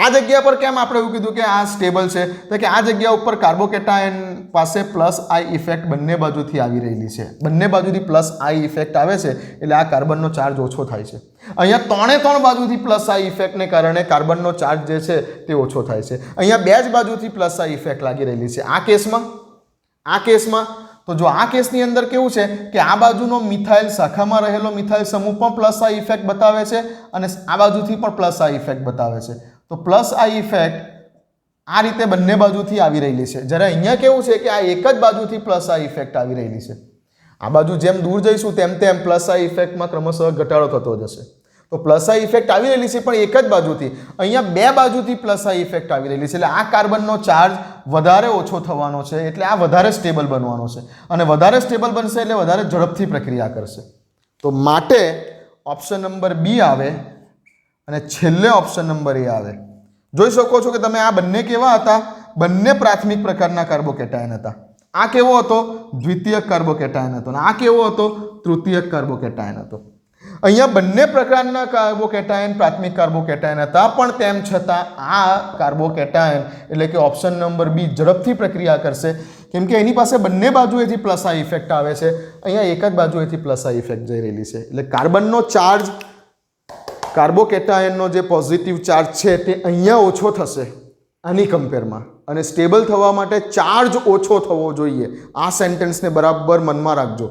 આ જગ્યા પર કેમ આપણે એવું કીધું કે આ સ્ટેબલ છે? તો કે આ જગ્યા ઉપર કાર્બોકેટાયન પાસે પ્લસ આઈ ઇફેક્ટ બંને બાજુથી આવી રહેલી છે. બંને બાજુથી પ્લસ આઈ ઇફેક્ટ આવે છે એટલે આ કાર્બનનો ચાર્જ ઓછો થાય છે. અહીંયા 3 બાજુથી પ્લસ આઈ ઇફેક્ટને કારણે કાર્બનનો ચાર્જ જે છે તે ઓછો થાય છે. અહીંયા 2 જ બાજુથી પ્લસ આઈ ઇફેક્ટ લાગી રહેલી છે. આ કેસમાં તો જો આ કેસની અંદર કેવું છે કે આ બાજુનો મિથાઇલ શાખામાં રહેલો મિથાઇલ સમૂહ પણ પ્લસ આઈ ઇફેક્ટ બતાવે છે અને આ બાજુથી પણ પ્લસ આઈ ઇફેક્ટ બતાવે છે. તો પ્લસ આઈ ઇફેક્ટ આ રીતે બંને બાજુથી આવી રહેલી છે. જ્યારે અહીંયા કેવું છે કે આ એક જ બાજુથી પ્લસ આઈ ઇફેક્ટ આવી રહેલી છે. આ બાજુ જેમ દૂર જઈશું તેમ પ્લસ આઈ ઇફેક્ટમાં ક્રમશઃ ઘટાડો થતો જશે. તો પ્લસ આઈ ઇફેક્ટ આવી રહેલી છે પણ એક જ બાજુથી. અહીંયા 2 બાજુથી પ્લસ આઈ ઇફેક્ટ આવી રહેલી છે એટલે આ કાર્બનનો ચાર્જ વધારે ઓછો થવાનો છે, એટલે આ વધારે સ્ટેબલ બનવાનો છે અને વધારે સ્ટેબલ બનશે એટલે વધારે ઝડપથી પ્રક્રિયા કરશે. તો માટે ઓપ્શન નંબર બી આવે અને છેલ્લે ઓપ્શન નંબર એ આવે. જોઈ શકો છો કે તમે આ બંને કેવા હતા? બંને પ્રાથમિક પ્રકારના કાર્બોકેટાયન હતા. આ કેવો હતો? દ્વિતીયક કાર્બોકેટાયન હતો અને આ કેવો હતો? તૃતીયક કાર્બોકેટાયન હતો. અહીંયા બંને પ્રકારના કાર્બોકેટાયન પ્રાથમિક કાર્બોકેટાયન હતા, પણ તેમ છતાં આ કાર્બોકેટાયન એટલે કે ઓપ્શન નંબર બી ઝડપથી પ્રક્રિયા કરશે કેમ કે એની પાસે બંને બાજુએથી પ્લસ આઈ ઇફેક્ટ આવે છે. અહીંયા એક જ બાજુએથી પ્લસ આઈ ઇફેક્ટ જઈ રહેલી છે એટલે કાર્બનનો ચાર્જ, કાર્બોકેટાયનનો જે પોઝિટિવ ચાર્જ છે તે અહીંયા ઓછો થશે આની કમ્પેરમાં, અને સ્ટેબલ થવા માટે ચાર્જ ઓછો થવો જોઈએ. આ સેન્ટેન્સને બરાબર મનમાં રાખજો.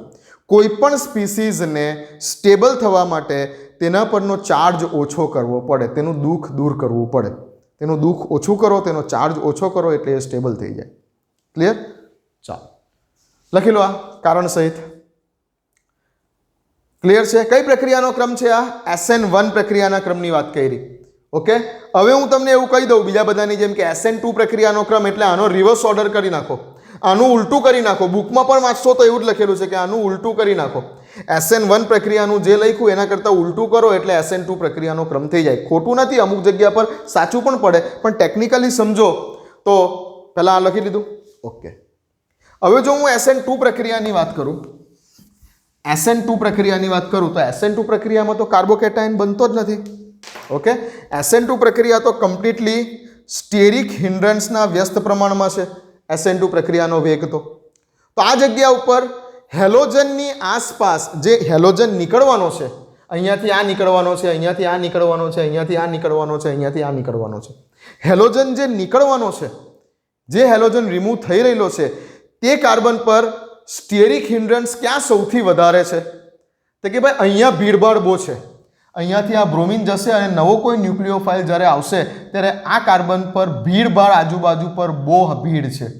કોઈ પણ સ્પીસીઝને સ્ટેબલ થવા માટે તેના પરનો ચાર્જ ઓછો કરવો પડે, તેનું દુઃખ દૂર કરવું પડે. તેનું દુઃખ ઓછું કરો, તેનો ચાર્જ ઓછો કરો એટલે એ સ્ટેબલ થઈ જાય. ક્લિયર? ચાલો લખી લો આ કારણ સહિત. ક્લિયર છે? કઈ પ્રક્રિયાનો ક્રમ છે આ? SN1 પ્રક્રિયાના ક્રમની વાત કરી. ઓકે, હવે હું તમને એવું કહી દઉં બીજા બધાની જેમ કે SN2 પ્રક્રિયાનો ક્રમ એટલે આનો રિવર્સ ઓર્ડર કરી નાખો, આનું ઉલટું કરી નાખો. બુકમાં પણ વાંચશો તો એવું જ લખેલું છે કે આનું ઉલટું કરી નાખો. SN1 પ્રક્રિયાનું જે લખ્યું એના કરતાં ઉલટું કરો એટલે SN2 પ્રક્રિયાનો ક્રમ થઈ જાય. ખોટું નથી, અમુક જગ્યા પર સાચું પણ પડે, પણ ટેકનિકલી સમજો તો પહેલાં આ લખી લીધું. ઓકે, હવે જો હું SN2 પ્રક્રિયાની વાત કરું, SN2 પ્રક્રિયાની વાત કરું તો SN2 પ્રક્રિયામાં તો કાર્બોકેટાયન બનતો જ નથી. ઓકે, SN2 પ્રક્રિયા તો કમ્પ્લીટલી સ્ટેરિક હિન્ડ્રન્સના વ્યસ્ત પ્રમાણમાં છે. SN2 પ્રક્રિયાનો વેગ તો આ જગ્યા ઉપર હેલોજનની આસપાસ જે હેલોજન નીકળવાનો છે, અહીંયાથી આ નીકળવાનો છે, અહીંયાથી આ નીકળવાનો છે, અહીંયાથી આ નીકળવાનો છે, અહીંયાથી આ નીકળવાનો છે. હેલોજન જે નીકળવાનો છે, જે હેલોજન રિમૂવ થઈ રહેલો છે, તે કાર્બન પર સ્ટેરિક હિન્ડ્રન્સ ક્યાં સૌથી વધારે છે? તો કે ભાઈ અહીંયા ભીડભાડ બહુ છે. અહીંયાથી આ બ્રોમિન જશે અને નવો કોઈ ન્યુક્લિયોફાઇલ જ્યારે આવશે ત્યારે આ કાર્બન પર ભીડભાડ, આજુબાજુ પર બહુ ભીડ છે.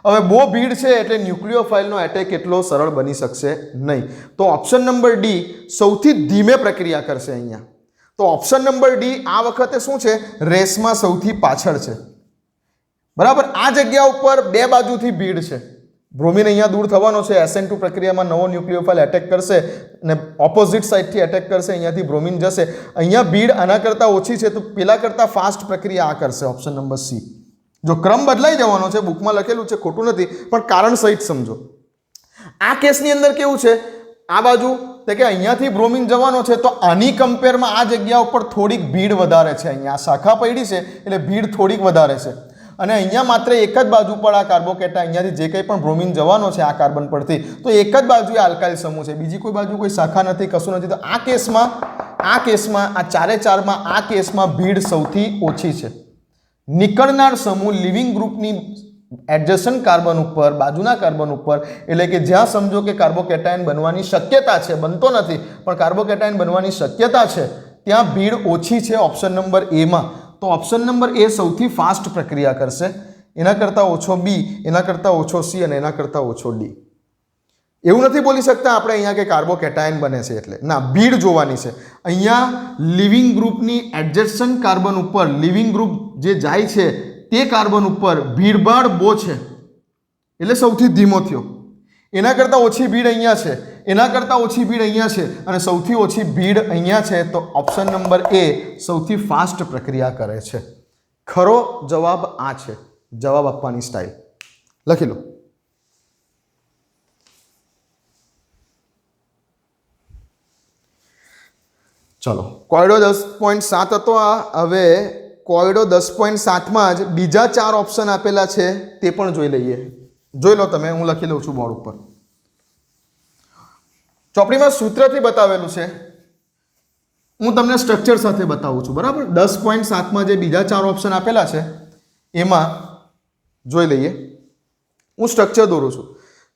હવે બહુ ભીડ છે એટલે ન્યુક્લિયોફાઇલનો એટેક એટલો સરળ બની શકશે નહીં. તો ઓપ્શન નંબર ડી સૌથી ધીમે પ્રક્રિયા કરશે અહીંયા. તો ઓપ્શન નંબર ડી આ વખતે શું છે? રેસમાં સૌથી પાછળ છે. બરાબર, આ જગ્યા ઉપર 2 બાજુથી ભીડ છે. બ્રોમિન અહીંયા દૂર થવાનો છે, SN2 પ્રક્રિયામાં નવો ન્યુક્લિયોફાઇલ એટેક કરશે અને ઓપોઝિટ સાઇડથી એટેક કરશે, અહીંયાથી બ્રોમિન જશે. અહીંયા ભીડ આના કરતાં ઓછી છે તો પેલા કરતાં ફાસ્ટ પ્રક્રિયા આ કરશે. Option number C. જો ક્રમ બદલાઈ જવાનો છે, બુકમાં લખેલું છે, ખોટું નથી, પણ કારણ સહિત સમજો. આ કેસની અંદર કેવું છે? આ બાજુ તો કે અહીંયાથી બ્રોમિન જવાનો છે તો આની કમ્પેરમાં આ જગ્યા ઉપર થોડીક ભીડ વધારે છે. અહીંયા શાખા પડી છે એટલે ભીડ થોડીક વધારે છે. અને અહીંયા માત્ર એક જ બાજુ પર આ કાર્બોકેટાયન, અહીંયાથી જે કંઈ પણ બ્રોમિન જવાનો છે આ કાર્બન પરથી, તો એક જ બાજુએ આલ્કાઇલ સમૂહ છે, બીજી કોઈ બાજુ કોઈ શાખા નથી, કશું નથી. તો આ કેસમાં આ ચારે ચારમાં આ કેસમાં ભીડ સૌથી ઓછી છે. નીકળનાર સમૂહ લિવિંગ ગ્રુપની એડજસન્ટ કાર્બન ઉપર, બાજુના કાર્બન ઉપર, એટલે કે જ્યાં સમજો કે કાર્બોકેટાયન બનવાની શક્યતા છે, બનતો નથી પણ કાર્બોકેટાયન બનવાની શક્યતા છે, ત્યાં ભીડ ઓછી છે ઓપ્શન નંબર એમાં. તો ઓપ્શન નંબર એ સૌથી ફાસ્ટ પ્રક્રિયા કરશે. એના કરતાં ઓછો બી, એના કરતાં ઓછો સી અને એના કરતાં ઓછો ડી. એવું નથી બોલી શકતા આપણે અહીંયા કે કાર્બોકેટાયન બને છે એટલે, ના, ભીડ જોવાની છે. અહીંયા લિવિંગ ગ્રુપની એડજસન્ટ કાર્બન ઉપર, લિવિંગ ગ્રુપ જે જાય છે તે કાર્બન ઉપર ભીડભાડ બહુ છે એટલે સૌથી ધીમો થયો. એના કરતાં ઓછી ભીડ અહીંયા છે, એના કરતાં ઓછી ભીડ અહીંયા છે અને સૌથી ઓછી ભીડ અહીંયા છે. તો ઓપ્શન નંબર એ સૌથી ફાસ્ટ પ્રક્રિયા કરે છે. ખરો જવાબ આ છે. જવાબ આપવાની સ્ટાઇલ લખી લો. ચલો, કોયડો 10.7 હતો આ. હવે કોયડો 10.7માં જ બીજા 4 ઓપ્શન આપેલા છે તે પણ જોઈ લઈએ. જોઈ લો તમે, હું લખી લઉં છું બોર્ડ ઉપર. ચોપડીમાં સૂત્રથી બતાવેલું છે, હું તમને સ્ટ્રક્ચર સાથે બતાવું છું, બરાબર. 10.7માં જે બીજા 4 ઓપ્શન આપેલા છે એમાં જોઈ લઈએ. હું સ્ટ્રક્ચર દોરું છું.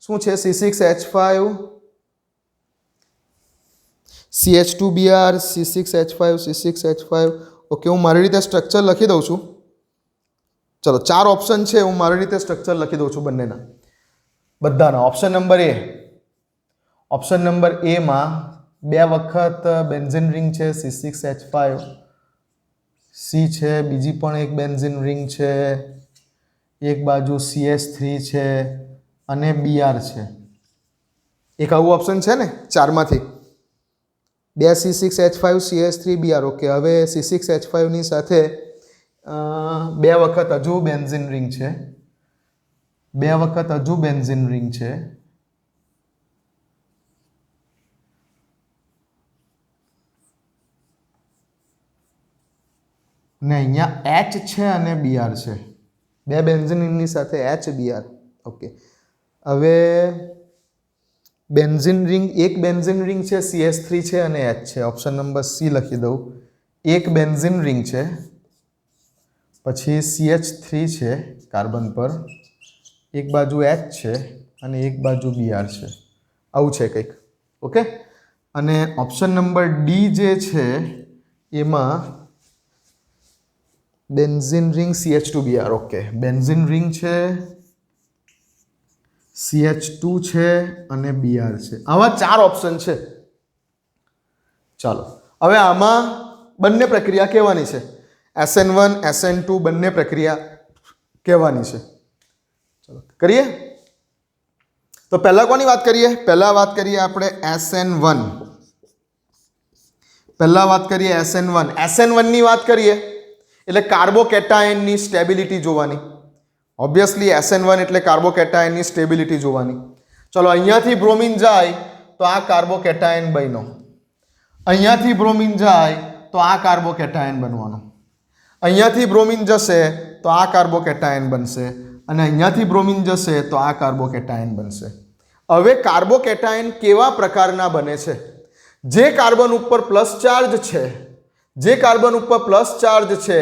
શું છે? C6H5 CH2Br C6H5 C6H5. Okay, હું મારી રીતે સ્ટ્રક્ચર લખી દઉં છું. ચલો, 4 ઓપ્શન છે, હું મારી રીતે સ્ટ્રક્ચર લખી દઉં છું બંનેના, બધાના. Option number A, option number એમાં 2 વખત બેન્ઝીન રિંગ છે, C6H5 C છે, બીજી પણ એક બેન્ઝીન રિંગ છે, એક બાજુ CH3 છે અને Br છે. એક આવું ઓપ્શન છે ને 4માંથી, 2 C6H5 CH3 Br. ઓકે, હવે C6H5 ની સાથે 2 વખત હજુ બેન્ઝીન રિંગ છે, 2 વખત હજુ બેન્ઝીન રિંગ છે, ને અહીંયા H છે અને Br છે. 2 બેન્ઝીન રિંગની સાથે H Br. ઓકે, હવે બેન્ઝીન રિંગ, એક બેન્ઝીન રિંગ છે, CH3 છે અને H છે. ઓપ્શન નંબર સી લખી દઉં. એક બેન્ઝીન રિંગ છે, પછી CH3 છે કાર્બન પર, એક બાજુ H છે અને એક બાજુ Br છે. આવું છે કંઈક. ઓકે, અને ઓપ્શન નંબર ડી જે છે એમાં benzene ring CH2Br. Okay, benzene ring છે, CH2 છે અને Br છે. આવા 4 ઓપ્શન છે. ચાલો, હવે આમાં બંને પ્રક્રિયા કહેવાની છે. SN1 SN2 બંને પ્રક્રિયા કહેવાની છે. ચલો કરીએ. તો પહેલા કોની વાત કરીએ? પહેલા વાત કરીએ આપણે SN1. પહેલા વાત કરીએ SN1. SN1 ની વાત કરીએ એટલે કાર્બોકેટાયનની સ્ટેબિલિટી જોવાની. ઓબ્વિયસલી SN1 એટલે કાર્બોકેટાયનની સ્ટેબિલિટી જોવાની. ચલો, અહીંયાથી બ્રોમિન જાય તો આ કાર્બોકેટાયન બન્યો, અહીંયાથી બ્રોમિન જાય તો આ કાર્બોકેટાયન બનવાનો, અહીંયાથી બ્રોમિન જશે તો આ કાર્બોકેટાયન બનશે અને અહીંયાથી બ્રોમિન જશે તો આ કાર્બોકેટાયન બનશે. હવે કાર્બોકેટાયન કેવા પ્રકારના બને છે? જે કાર્બન ઉપર પ્લસ ચાર્જ છે, જે કાર્બન ઉપર પ્લસ ચાર્જ છે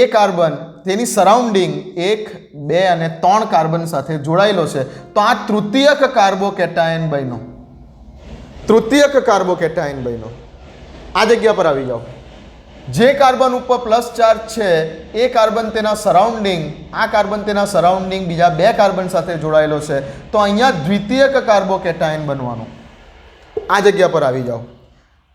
એ કાર્બન તેની સરાઉન્ડિંગ 1, 2 અને 3 કાર્બન સાથે જોડાયેલો છે, તો આ તૃતીયક કાર્બોકેટાયન બન્યો. તૃતીયક કાર્બોકેટાયન બન્યો. આ જગ્યા પર આવી જાઓ. જે કાર્બન ઉપર પ્લસ ચાર્જ છે એ કાર્બન તેના સરાઉન્ડિંગ, આ કાર્બન તેના સરાઉન્ડિંગ બીજા 2 કાર્બન સાથે જોડાયેલો છે, તો અહીંયા દ્વિતીયક કાર્બોકેટાયન બનવાનો. આ જગ્યા પર આવી જાઓ.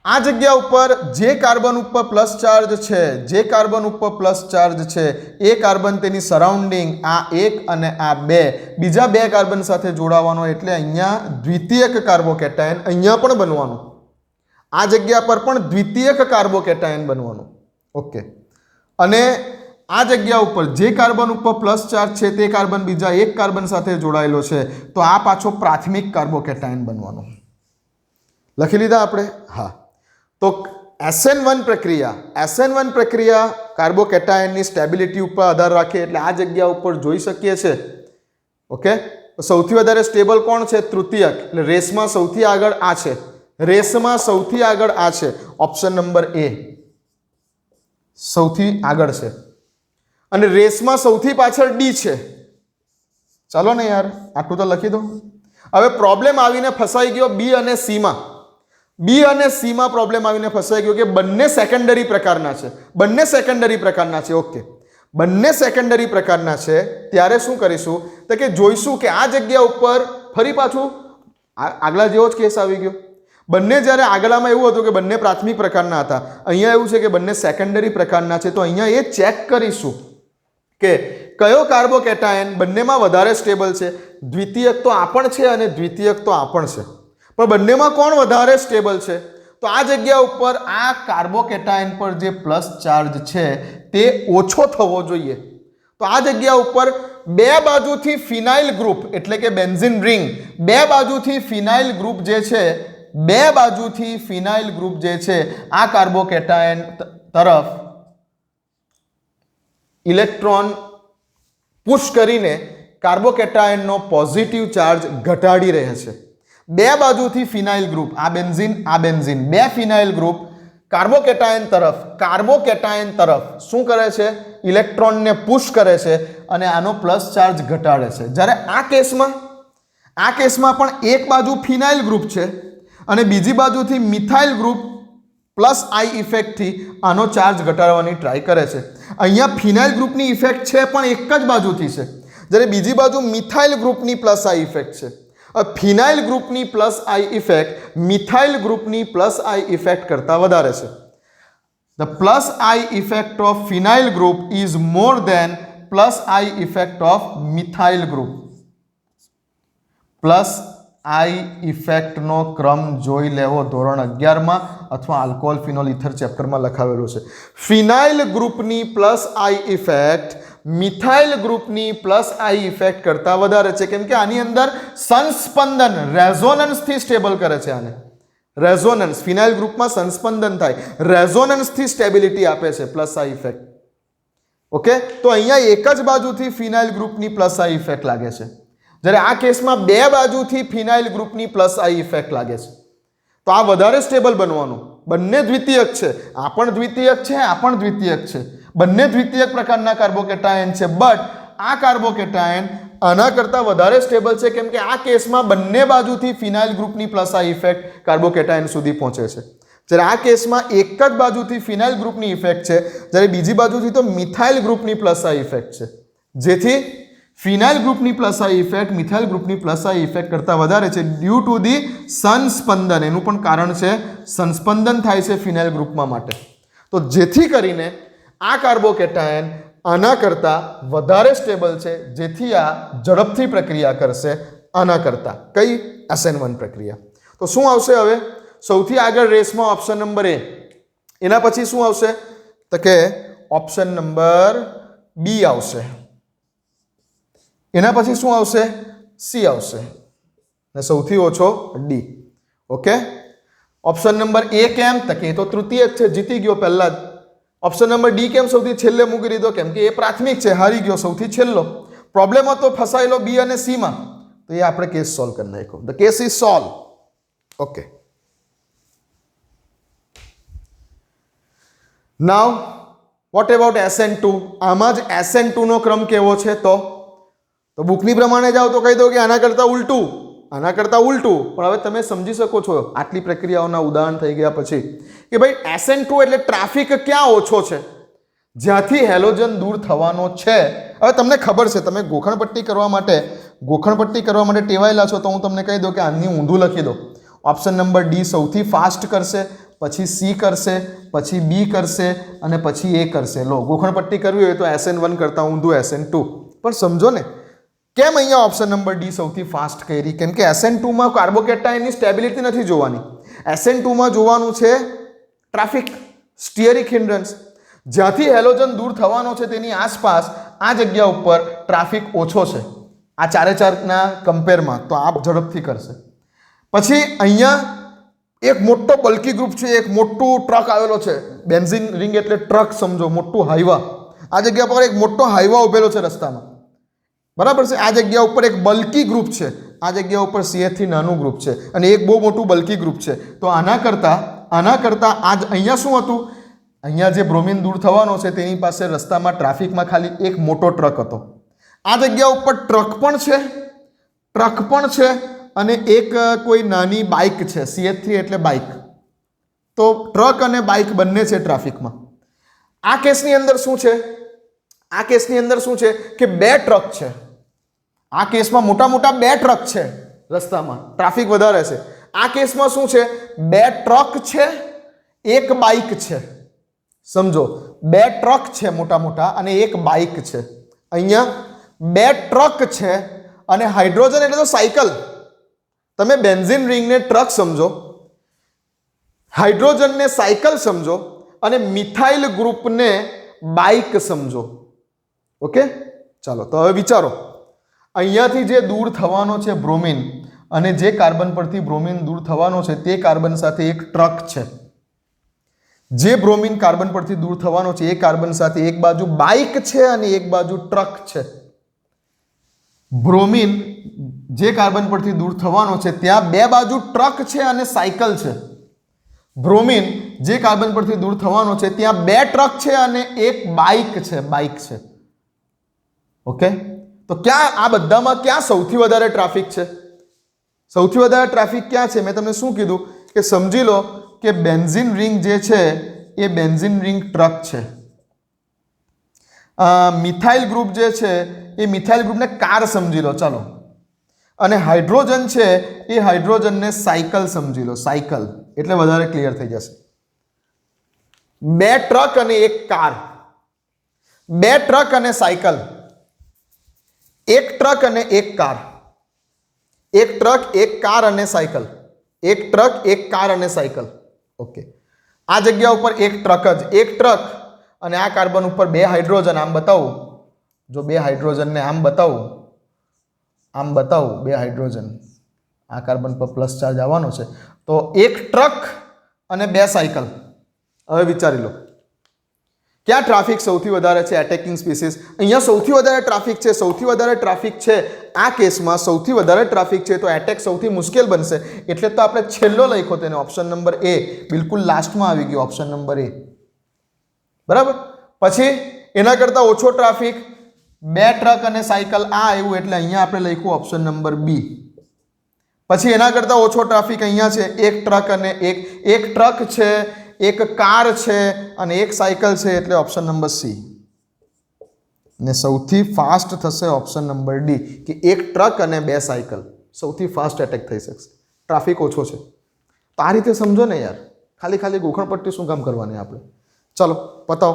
આ જગ્યા ઉપર જે કાર્બન ઉપર પ્લસ ચાર્જ છે, જે કાર્બન ઉપર પ્લસ ચાર્જ છે એ કાર્બન તેની સરાઉન્ડિંગ આ 1 અને આ 2 બીજા 2 કાર્બન સાથે જોડાવાનો, એટલે અહીંયા દ્વિતીયક કાર્બોકેટાયન અહીંયા પણ બનવાનું. આ જગ્યા પર પણ દ્વિતીયક કાર્બોકેટાયન બનવાનું. ઓકે, અને આ જગ્યા ઉપર જે કાર્બન ઉપર પ્લસ ચાર્જ છે તે કાર્બન બીજા 1 કાર્બન સાથે જોડાયેલો છે, તો આ પાછો પ્રાથમિક કાર્બોકેટાયન બનવાનો. લખી લીધા આપણે? હા. તો SN1 પ્રક્રિયા કાર્બોકેટાયનની સ્ટેબિલિટી ઉપર આધાર રાખે એટલે આ જગ્યા ઉપર જોઈ શકીએ છે. ઓકે, સૌથી વધારે સ્ટેબલ કોણ છે? તૃતીયક. એટલે રેસમાં સૌથી આગળ આ છે. રેસમાં સૌથી આગળ આ છે. ઓપ્શન નંબર એ સૌથી આગળ છે અને રેસમાં સૌથી પાછળ ડી છે. ચાલો ને યાર, આટલું તો લખી દો. હવે પ્રોબ્લેમ આવીને ફસાઈ ગયો બી અને સીમાં. બી અને સીમાં પ્રોબ્લેમ આવીને ફસાઈ ગયો કે બંને સેકન્ડરી પ્રકારના છે. બંને સેકન્ડરી પ્રકારના છે. ઓકે, બંને સેકન્ડરી પ્રકારના છે. ત્યારે શું કરીશું તો કે જોઈશું કે આ જગ્યા ઉપર ફરી પાછું આગલા જેવો જ કેસ આવી ગયો. બંને જ્યારે આગળમાં એવું હતું કે બંને પ્રાથમિક પ્રકારના હતા, અહીંયા એવું છે કે બંને સેકન્ડરી પ્રકારના છે. તો અહીંયા એ ચેક કરીશું કે કયો કાર્બોકેટાયન બંનેમાં વધારે સ્ટેબલ છે. દ્વિતીયક તો આ પણ છે અને દ્વિતીયક તો આ પણ છે, પણ બંનેમાં કોણ વધારે સ્ટેબલ છે? તો આ જગ્યા ઉપર આ કાર્બોકેટાયન પર જે પ્લસ ચાર્જ છે તે ઓછો થવો જોઈએ. તો આ જગ્યા ઉપર બે બાજુથી ફિનાઇલ ગ્રુપ એટલે કે બેન્ઝીન રિંગ, બે બાજુથી ફિનાઇલ ગ્રુપ જે છે, બે બાજુથી ફિનાઇલ ગ્રુપ જે છે આ કાર્બોકેટાયન તરફ ઇલેક્ટ્રોન પુશ કરીને કાર્બોકેટાયનનો પોઝિટિવ ચાર્જ ઘટાડી રહે છે. બે બાજુથી ફિનાઇલ ગ્રુપ, આ બેન્ઝીન, બે ફિનાઇલ ગ્રુપ કાર્બોકેટાયન તરફ શું કરે છે? ઇલેક્ટ્રોનને પુશ કરે છે અને આનો પ્લસ ચાર્જ ઘટાડે છે. જ્યારે આ કેસમાં પણ એક બાજુ ફિનાઇલ ગ્રુપ છે અને બીજી બાજુથી મિથાઇલ ગ્રુપ પ્લસ આઈ ઇફેક્ટથી આનો ચાર્જ ઘટાડવાની ટ્રાય કરે છે. અહીંયા ફિનાઇલ ગ્રુપની ઇફેક્ટ છે પણ એક જ બાજુથી છે, જ્યારે બીજી બાજુ મિથાઇલ ગ્રુપની પ્લસ આઈ ઇફેક્ટ છે. ફિનાઇલ ગ્રુપની પ્લસ આઈ ઇફેક્ટ મિથાઇલ ગ્રુપની પ્લસ આઈ ઇફેક્ટ કરતાં વધારે છે. The plus I effect of phenyl group is more than plus I effect of methyl group. Plus I ઇફેક્ટનો ક્રમ જોઈ લેવો ધોરણ 11માં અથવા આલ્કોહોલ ફિનોલ ઇથર ચેપ્ટરમાં લખાવેલું છે. ફિનાઇલ ગ્રુપની પ્લસ આઈ ઇફેક્ટ મિથાઇલ ગ્રુપની પ્લસ આઈ ઇફેક્ટ કરતાં વધારે છે, કેમ કે આની અંદર સંસ્પંદન રેઝોનન્સથી સ્ટેબલ કરે છે. આને રેઝોનન્સ, ફિનાઇલ ગ્રુપમાં સંસ્પંદન થાય, રેઝોનન્સથી સ્ટેબિલિટી આપે છે પ્લસ આઈ ઇફેક્ટ. ઓકે, તો અહીંયા એક જ બાજુથી ફિનાઇલ ગ્રુપની પ્લસ આઈ ઇફેક્ટ લાગે છે, જ્યારે આ કેસમાં બે બાજુથી ફિનાઇલ ગ્રુપની પ્લસ આઈ ઇફેક્ટ લાગે છે. તો આ વધારે સ્ટેબલ બનવાનું. બંને દ્વિતીયક છે, આ પણ દ્વિતીયક છે, આ પણ દ્વિતીયક છે. બંને દ્વિતીયક પ્રકારના કાર્બોકેટાયન છે, બટ આ કાર્બોકેટાયન આના કરતાં વધારે સ્ટેબલ છે, કેમ કે આ કેસમાં બંને બાજુથી ફિનાઇલ ગ્રુપની પ્લસ આઈ ઇફેક્ટ કાર્બોકેટાયન સુધી પહોંચે છે. જ્યારે આ કેસમાં એક જ બાજુથી ફિનાઇલ ગ્રુપની ઇફેક્ટ છે, જ્યારે બીજી બાજુથી તો મિથાઇલ ગ્રુપની પ્લસ આઈ ઇફેક્ટ છે, જેથી ફિનાઇલ ગ્રુપની પ્લસ આઈ ઇફેક્ટ મિથાઇલ ગ્રુપની પ્લસ આઈ ઇફેક્ટ કરતાં વધારે છે ડ્યુ ટુ ધી સંસ્પંદન. એનું પણ કારણ છે સંસ્પંદન થાય છે ફિનાઇલ ગ્રુપમાં માટે. તો જેથી કરીને આ કાર્બોકેટાયન આના કરતાં વધારે સ્ટેબલ છે, જેથી આ ઝડપથી પ્રક્રિયા કરશે આના કરતાં. કઈ? SN1 પ્રક્રિયા. તો શું આવશે હવે? સૌથી આગળ રેસમાં ઓપ્શન નંબર એ. એના પછી શું આવશે તો કે ઓપ્શન નંબર બી આવશે. એના પછી શું આવશે? સી આવશે અને સૌથી ઓછો ડી. ઓકે, ઓપ્શન નંબર એ કેમ તો કે એ તો તૃતીયક છે, જીતી ગયો પહેલા જ. ઓપ્શન નંબર ડી કેમ સૌથી છેલ્લે મૂકી દીધો? કેમ કે એ પ્રાથમિક છે, હારી ગયો, સૌથી છેલ્લો. પ્રોબ્લેમ હતો ફસાયેલો બી અને સી માં, તો એ આપણે કેસ સોલ્વ કરી નાખ્યો. The case is solve. Okay, now what about SN2? આમાં જ SN2 નો ક્રમ કેવો છે? તો બુકની પ્રમાણે જાઓ તો કહી દો કે આના કરતાં ઉલટું, આના કરતાં ઉલટું. પણ હવે તમે સમજી શકો છો આટલી પ્રક્રિયાઓના ઉદાહરણ થઈ ગયા પછી કે ભાઈ SN2 એટલે ટ્રાફિક ક્યાં ઓછો છે? જ્યાંથી હેલોજન દૂર થવાનો છે. હવે તમને ખબર છે, તમે ગોખણપટ્ટી કરવા માટે ટેવાયેલા છો, તો હું તમને કહી દઉં કે આની ઊંધું લખી દો. ઓપ્શન નંબર ડી સૌથી ફાસ્ટ કરશે, પછી સી કરશે, પછી બી કરશે અને પછી એ કરશે. લો, ગોખણપટ્ટી કરવી હોય તો SN1 કરતાં ઊંધું SN2. પણ સમજો ને કેમ અહીંયા ઓપ્શન નંબર ડી સૌથી ફાસ્ટ કરી? કેમ કે SN2માં કાર્બોકેટાયનની સ્ટેબિલિટી નથી જોવાની. SN2માં જોવાનું છે ટ્રાફિક, સ્ટીયરિક હિન્ડ્રન્સ. જ્યાંથી હેલોજન દૂર થવાનો છે તેની આસપાસ આ જગ્યા ઉપર ટ્રાફિક ઓછો છે આ ચારે ચારના કમ્પેરમાં, તો આપ ઝડપથી કરશે. પછી અહીંયા એક મોટો બલ્કી ગ્રુપ છે, એક મોટું ટ્રક આવેલો છે, બેન્ઝિન રિંગ એટલે ટ્રક સમજો, મોટું હાઈવા, આ જગ્યા પર એક મોટો હાઈવા ઉભેલો છે રસ્તામાં, બરાબર છે, આ જગ્યા ઉપર એક બલ્કી ગ્રુપ છે, આ જગ્યા ઉપર CH થી નાનું ગ્રુપ છે અને એક બહુ મોટું બલ્કી ગ્રુપ છે. તો આના કરતાં આ અહીંયા શું હતું, અહીંયા જે બ્રોમિન દૂર થવાનો છે તેની પાસે રસ્તામાં ટ્રાફિકમાં ખાલી એક મોટો ટ્રક હતો. આ જગ્યા ઉપર ટ્રક પણ છે અને એક કોઈ નાની બાઇક છે, CH3 એટલે બાઇક. તો ટ્રક અને બાઇક બંને છે ટ્રાફિકમાં. આ કેસની અંદર શું છે કે બે ટ્રક છે. આ કેસમાં મોટા બે ટ્રક છે રસ્તામાં, ટ્રાફિક વધારે છે. આ કેસમાં શું છે, બે ટ્રક છે, એક બાઇક છે. સમજો, બે ટ્રક છે મોટા અને એક બાઇક છે. અહીંયા બે ટ્રક છે અને હાઇડ્રોજન એટલે તો સાયકલ. તમે બેન્ઝિન રિંગને ટ્રક સમજો, હાઇડ્રોજનને સાયકલ સમજો અને મિથાઇલ ગ્રુપને બાઇક સમજો. ઓકે, ચાલો તો હવે વિચારો, અહીંયાથી જે દૂર થવાનો છે બ્રોમિન, અને જે કાર્બન પરથી બ્રોમિન દૂર થવાનો છે તે કાર્બન સાથે એક ટ્રક છે. જે બ્રોમિન કાર્બન પરથી દૂર થવાનો છે એ કાર્બન સાથે એક બાજુ બાઇક છે અને એક બાજુ ટ્રક છે. બ્રોમિન જે કાર્બન પરથી દૂર થવાનો છે ત્યાં બે બાજુ ટ્રક છે અને સાયકલ છે. બ્રોમિન જે કાર્બન પરથી દૂર થવાનો છે ત્યાં બે ટ્રક છે અને એક બાઇક છે. ઓકે, તો ક્યાં આ બધામાં ક્યાં સૌથી વધારે ટ્રાફિક છે? સૌથી વધારે ટ્રાફિક ક્યાં છે? મેં તમને શું કીધું કે સમજી લો કે બેન્ઝિન રિંગ જે છે એ બેન્ઝિન રિંગ ટ્રક છે. મિથાઇલ ગ્રુપ જે છે એ મિથાઇલ ગ્રુપને કાર સમજી લો, ચાલો. અને હાઇડ્રોજન છે એ હાઇડ્રોજનને સાયકલ સમજી લો, સાયકલ, એટલે વધારે ક્લિયર થઈ જશે. બે ટ્રક અને એક કાર, બે ટ્રક અને સાયકલ, એક ટ્રક અને એક કાર, એક ટ્રક એક કાર અને સાયકલ, એક ટ્રક એક કાર અને સાયકલ. ઓકે, આ જગ્યા ઉપર એક ટ્રક અને આ કાર્બન ઉપર બે હાઇડ્રોજન. આમ બતાવું, જો બે હાઇડ્રોજનને આમ બતાવું, બે હાઇડ્રોજન, આ કાર્બન પર પ્લસ ચાર્જ આવવાનો છે, તો એક ટ્રક અને બે સાયકલ. હવે વિચારી લો ક્યાં ટ્રાફિક સૌથી વધારે છે? એટેકિંગ સ્પીસીસ અહીંયા સૌથી વધારે ટ્રાફિક છે. આ કેસમાં સૌથી વધારે ટ્રાફિક છે તો એટેક સૌથી મુશ્કેલ બનશે, એટલે તો આપણે છેલ્લો લખ્યો તેને, ઓપ્શન નંબર એ, બિલકુલ લાસ્ટમાં આવી ગયો ઓપ્શન નંબર એ. બરાબર, પછી એના કરતાં ઓછો ટ્રાફિક, બે ટ્રક અને સાયકલ, આ આવ્યું એટલે અહીંયા આપણે લખ્યું ઓપ્શન નંબર બી. પછી એના કરતાં ઓછો ટ્રાફિક અહીંયા છે, એક ટ્રક અને એક ટ્રક છે, એક કાર છે અને એક સાયકલ છે, એટલે ઓપ્શન નંબર સી. ને સૌથી ફાસ્ટ થશે ઓપ્શન નંબર ડી, કે એક ટ્રક અને બે સાયકલ, સૌથી ફાસ્ટ એટેક થઈ શકશે, ટ્રાફિક ઓછો છે. તો આ રીતે સમજો ને યાર, ખાલી ગોખણ પટ્ટી શું કામ કરવાની આપણે? ચાલો પતાવો.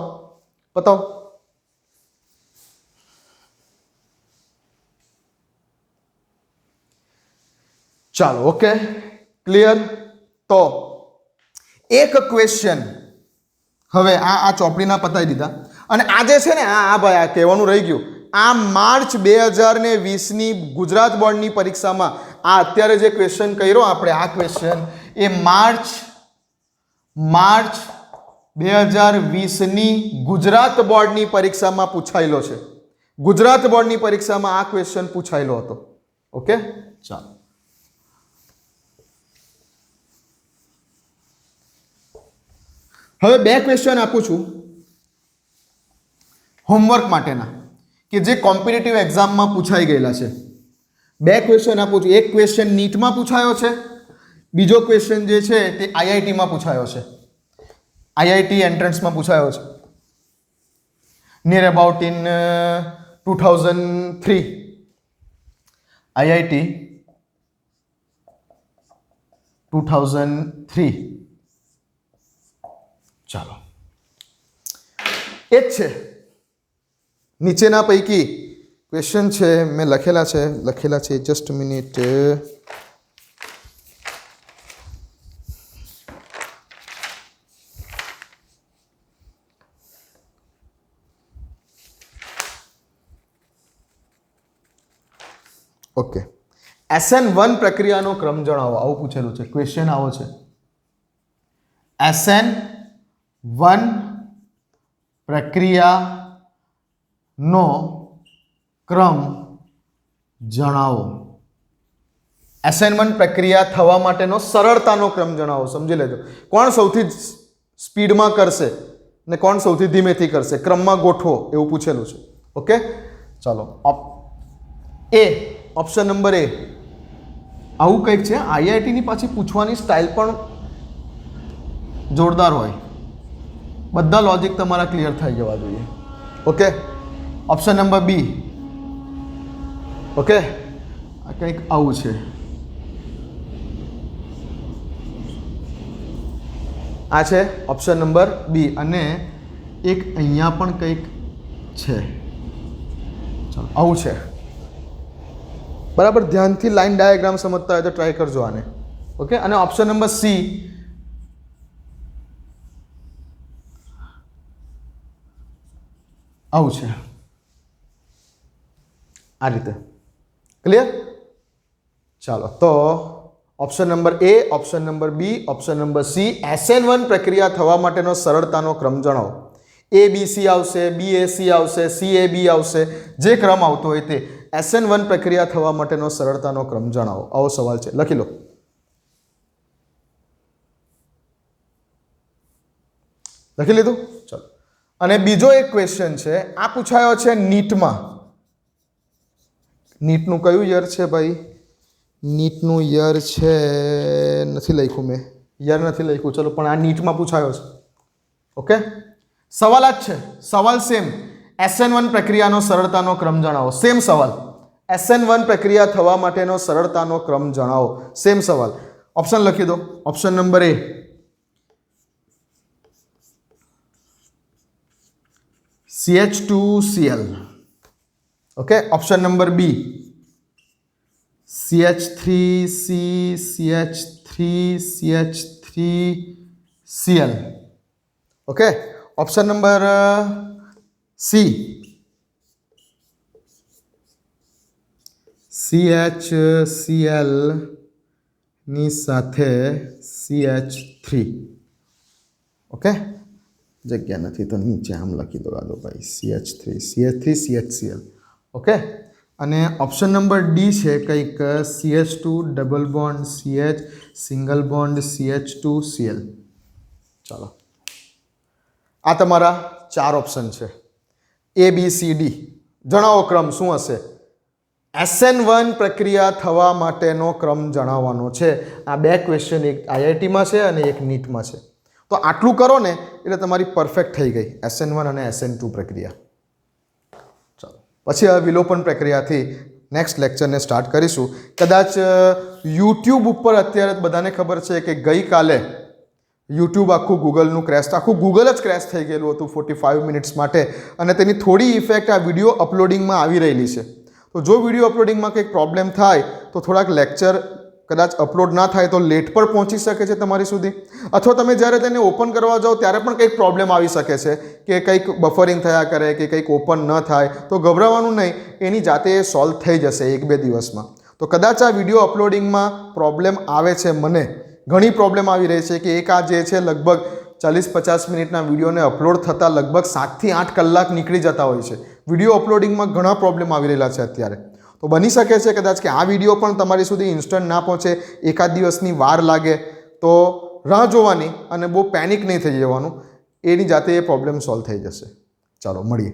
ચાલો, ઓકે, ક્લિયર. તો એક ક્વેશ્ચન હવે આ ચોપડીના પતાવી દીધા, અને આજે છે ને આ ભાઈ આ કહેવાનું રહી ગયું, આ માર્ચ 2020ની ગુજરાત બોર્ડની પરીક્ષામાં આ અત્યારે જે ક્વેશ્ચન કર્યો આપણે, આ ક્વેશ્ચન એ માર્ચ 2020ની ગુજરાત બોર્ડની પરીક્ષામાં પૂછાયેલો છે. ગુજરાત બોર્ડની પરીક્ષામાં આ ક્વેશ્ચન પૂછાયેલો હતો. ઓકે, ચાલો. હવે બે ક્વેશ્ચન આપું છું હોમવર્ક માટેના, કે જે કોમ્પિટિટિવ એક્ઝામમાં પૂછાઈ ગયેલા છે. બે ક્વેશ્ચન આપું છું. એક ક્વેશ્ચન નીટમાં પૂછાયો છે, બીજો ક્વેશ્ચન જે છે તે આઈઆઈટીમાં પૂછાયો છે, આઈઆઈટી એન્ટ્રન્સમાં પૂછાયો છે, નિયર અબાઉટ ઇન 2003. આઈઆઈટી 2003. ચાલો, એ જ છે. નીચેના પૈકી ક્વેશ્ચન છે, મેં લખેલા છે, જસ્ટ મિનિટ. ઓકે, SN1 પ્રક્રિયાનો ક્રમ જણાવો, આવું પૂછેલું છે, ક્વેશ્ચન આવો છે. SN1 પ્રક્રિયાનો ક્રમ જણાવો. SN1 પ્રક્રિયા થવા માટેનો સરળતાનો ક્રમ જણાવો. સમજી લેજો. કોણ સૌથી સ્પીડમાં કરશે ને કોણ સૌથી ધીમેથી કરશે, ક્રમમાં ગોઠવો એવું પૂછેલું છે. ઓકે, ચાલો ઓપ્શન નંબર એ. આવું કંઈક છે. આઈઆઈટીની પાછી પૂછવાની સ્ટાઇલ પણ જોરદાર હોય. બધા લોજિક તમારા ક્લિયર થઈ જવા જોઈએ. Okay, option number B. Okay, આ કંઈક આવું છે. આ છે ઓપ્શન નંબર બી અને એક અહીંયા પણ કંઈક છે. ચાલો, આવું છે. બરાબર, ધ્યાનથી લાઈન ડાયાગ્રામ સમજતા હોય તો ટ્રાય કરજો આને. ઓકે, અને ઓપ્શન નંબર સી આવું છે. આ રીતે. ક્લિયર? ચાલો, તો option number A, option number B, option number C. SN1 પ્રક્રિયા થવા માટેનો સરળતાનો ક્રમ જણાવો. ABC આવશે, BAC આવશે, CAB આવશે, જે ક્રમ આવતો હોય તે. SN1 પ્રક્રિયા થવા માટેનો સરળતાનો ક્રમ જણાવો. આવો સવાલ છે, લખી લો. લખી લીધું? ચલો. અને બીજો એક ક્વેશ્ચન છે, આ પૂછાયો છે નીટમાં. નીટનું કયું યર છે ભાઈ? નીટનું યર છે, નથી લખ્યું મેં, યર નથી લખ્યું. ચલો, પણ આ નીટમાં પૂછાયો છે. ઓકે, સવાલ જ છે, સવાલ સેમ. SN1 પ્રક્રિયાનો સરળતાનો ક્રમ જણાવો. સેમ સવાલ. SN1 પ્રક્રિયા થવા માટેનો સરળતાનો ક્રમ જણાવો. સેમ સવાલ. ઓપ્શન લખી દો. Option number A CH2Cl. Okay, option number B CH3C, CH3CH3Cl. Okay, option number C CHCl ની સાથે CH3. ઓકે, જગ્યા નથી તો નીચે આમ લખી દો ભાઈ, CH3CHCl. ઓકે, અને ઓપ્શન નંબર ડી છે કંઈક CH2 double bond CH single bond CH2Cl. ચાલો, આ તમારા 4 ઓપ્શન છે. ABCD. જણાવો ક્રમ શું હશે? SN1 પ્રક્રિયા થવા માટેનો ક્રમ જણાવવાનો છે. આ 2 ક્વેશ્ચન, એક આઈઆઈટીમાં છે અને એક નીટમાં છે. તો આટલું કરો ને એટલે તમારી પરફેક્ટ થઈ ગઈ SN1 અને SN2 પ્રક્રિયા. ચાલો, પછી હવે વિલોપન પ્રક્રિયાથી નેક્સ્ટ લેક્ચરને સ્ટાર્ટ કરીશું. કદાચ યુટ્યુબ ઉપર અત્યારે બધાને ખબર છે કે ગઈકાલે યુટ્યુબ આખું ગૂગલનું ક્રેશ, આખું ગૂગલ જ ક્રેશ થઈ ગયેલું હતું 45 મિનિટ્સ માટે. અને તેની થોડી ઇફેક્ટ આ વિડીયો અપલોડિંગમાં આવી રહેલી છે. તો જો વિડીયો અપલોડિંગમાં કંઈક પ્રોબ્લેમ થાય તો થોડાક લેક્ચર કદાચ અપલોડ ના થાય તો લેટ પર પહોંચી શકે છે તમારી સુધી. અથવા તમે જ્યારે તેને ઓપન કરવા જાઓ ત્યારે પણ કંઈક પ્રોબ્લેમ આવી શકે છે કે કંઈક બફરિંગ થયા કરે કે કંઈક ઓપન ન થાય. તો ગભરાવાનું નહીં, એની જાતે એ સોલ્વ થઈ જશે 1-2 દિવસમાં. તો કદાચ આ વિડીયો અપલોડિંગમાં પ્રોબ્લેમ આવે છે, મને ઘણી પ્રોબ્લેમ આવી રહી છે કે એક આ જે છે લગભગ 40-50 મિનિટના વિડીયોને અપલોડ થતાં લગભગ 7 થી 8 કલાક નીકળી જતા હોય છે. વિડીયો અપલોડિંગમાં ઘણા પ્રોબ્લેમ આવી રહેલા છે અત્યારે. તો બની શકે છે કદાચ કે આ વિડીયો પણ તમારી સુધી ઇન્સ્ટન્ટ ના પહોંચે, એકાદ દિવસની વાર લાગે. તો રાહ જોવાની અને બહુ પેનિક નહીં થઈ જવાનું, એની જાતે એ પ્રોબ્લેમ સોલ્વ થઈ જશે. ચાલો, મળીએ.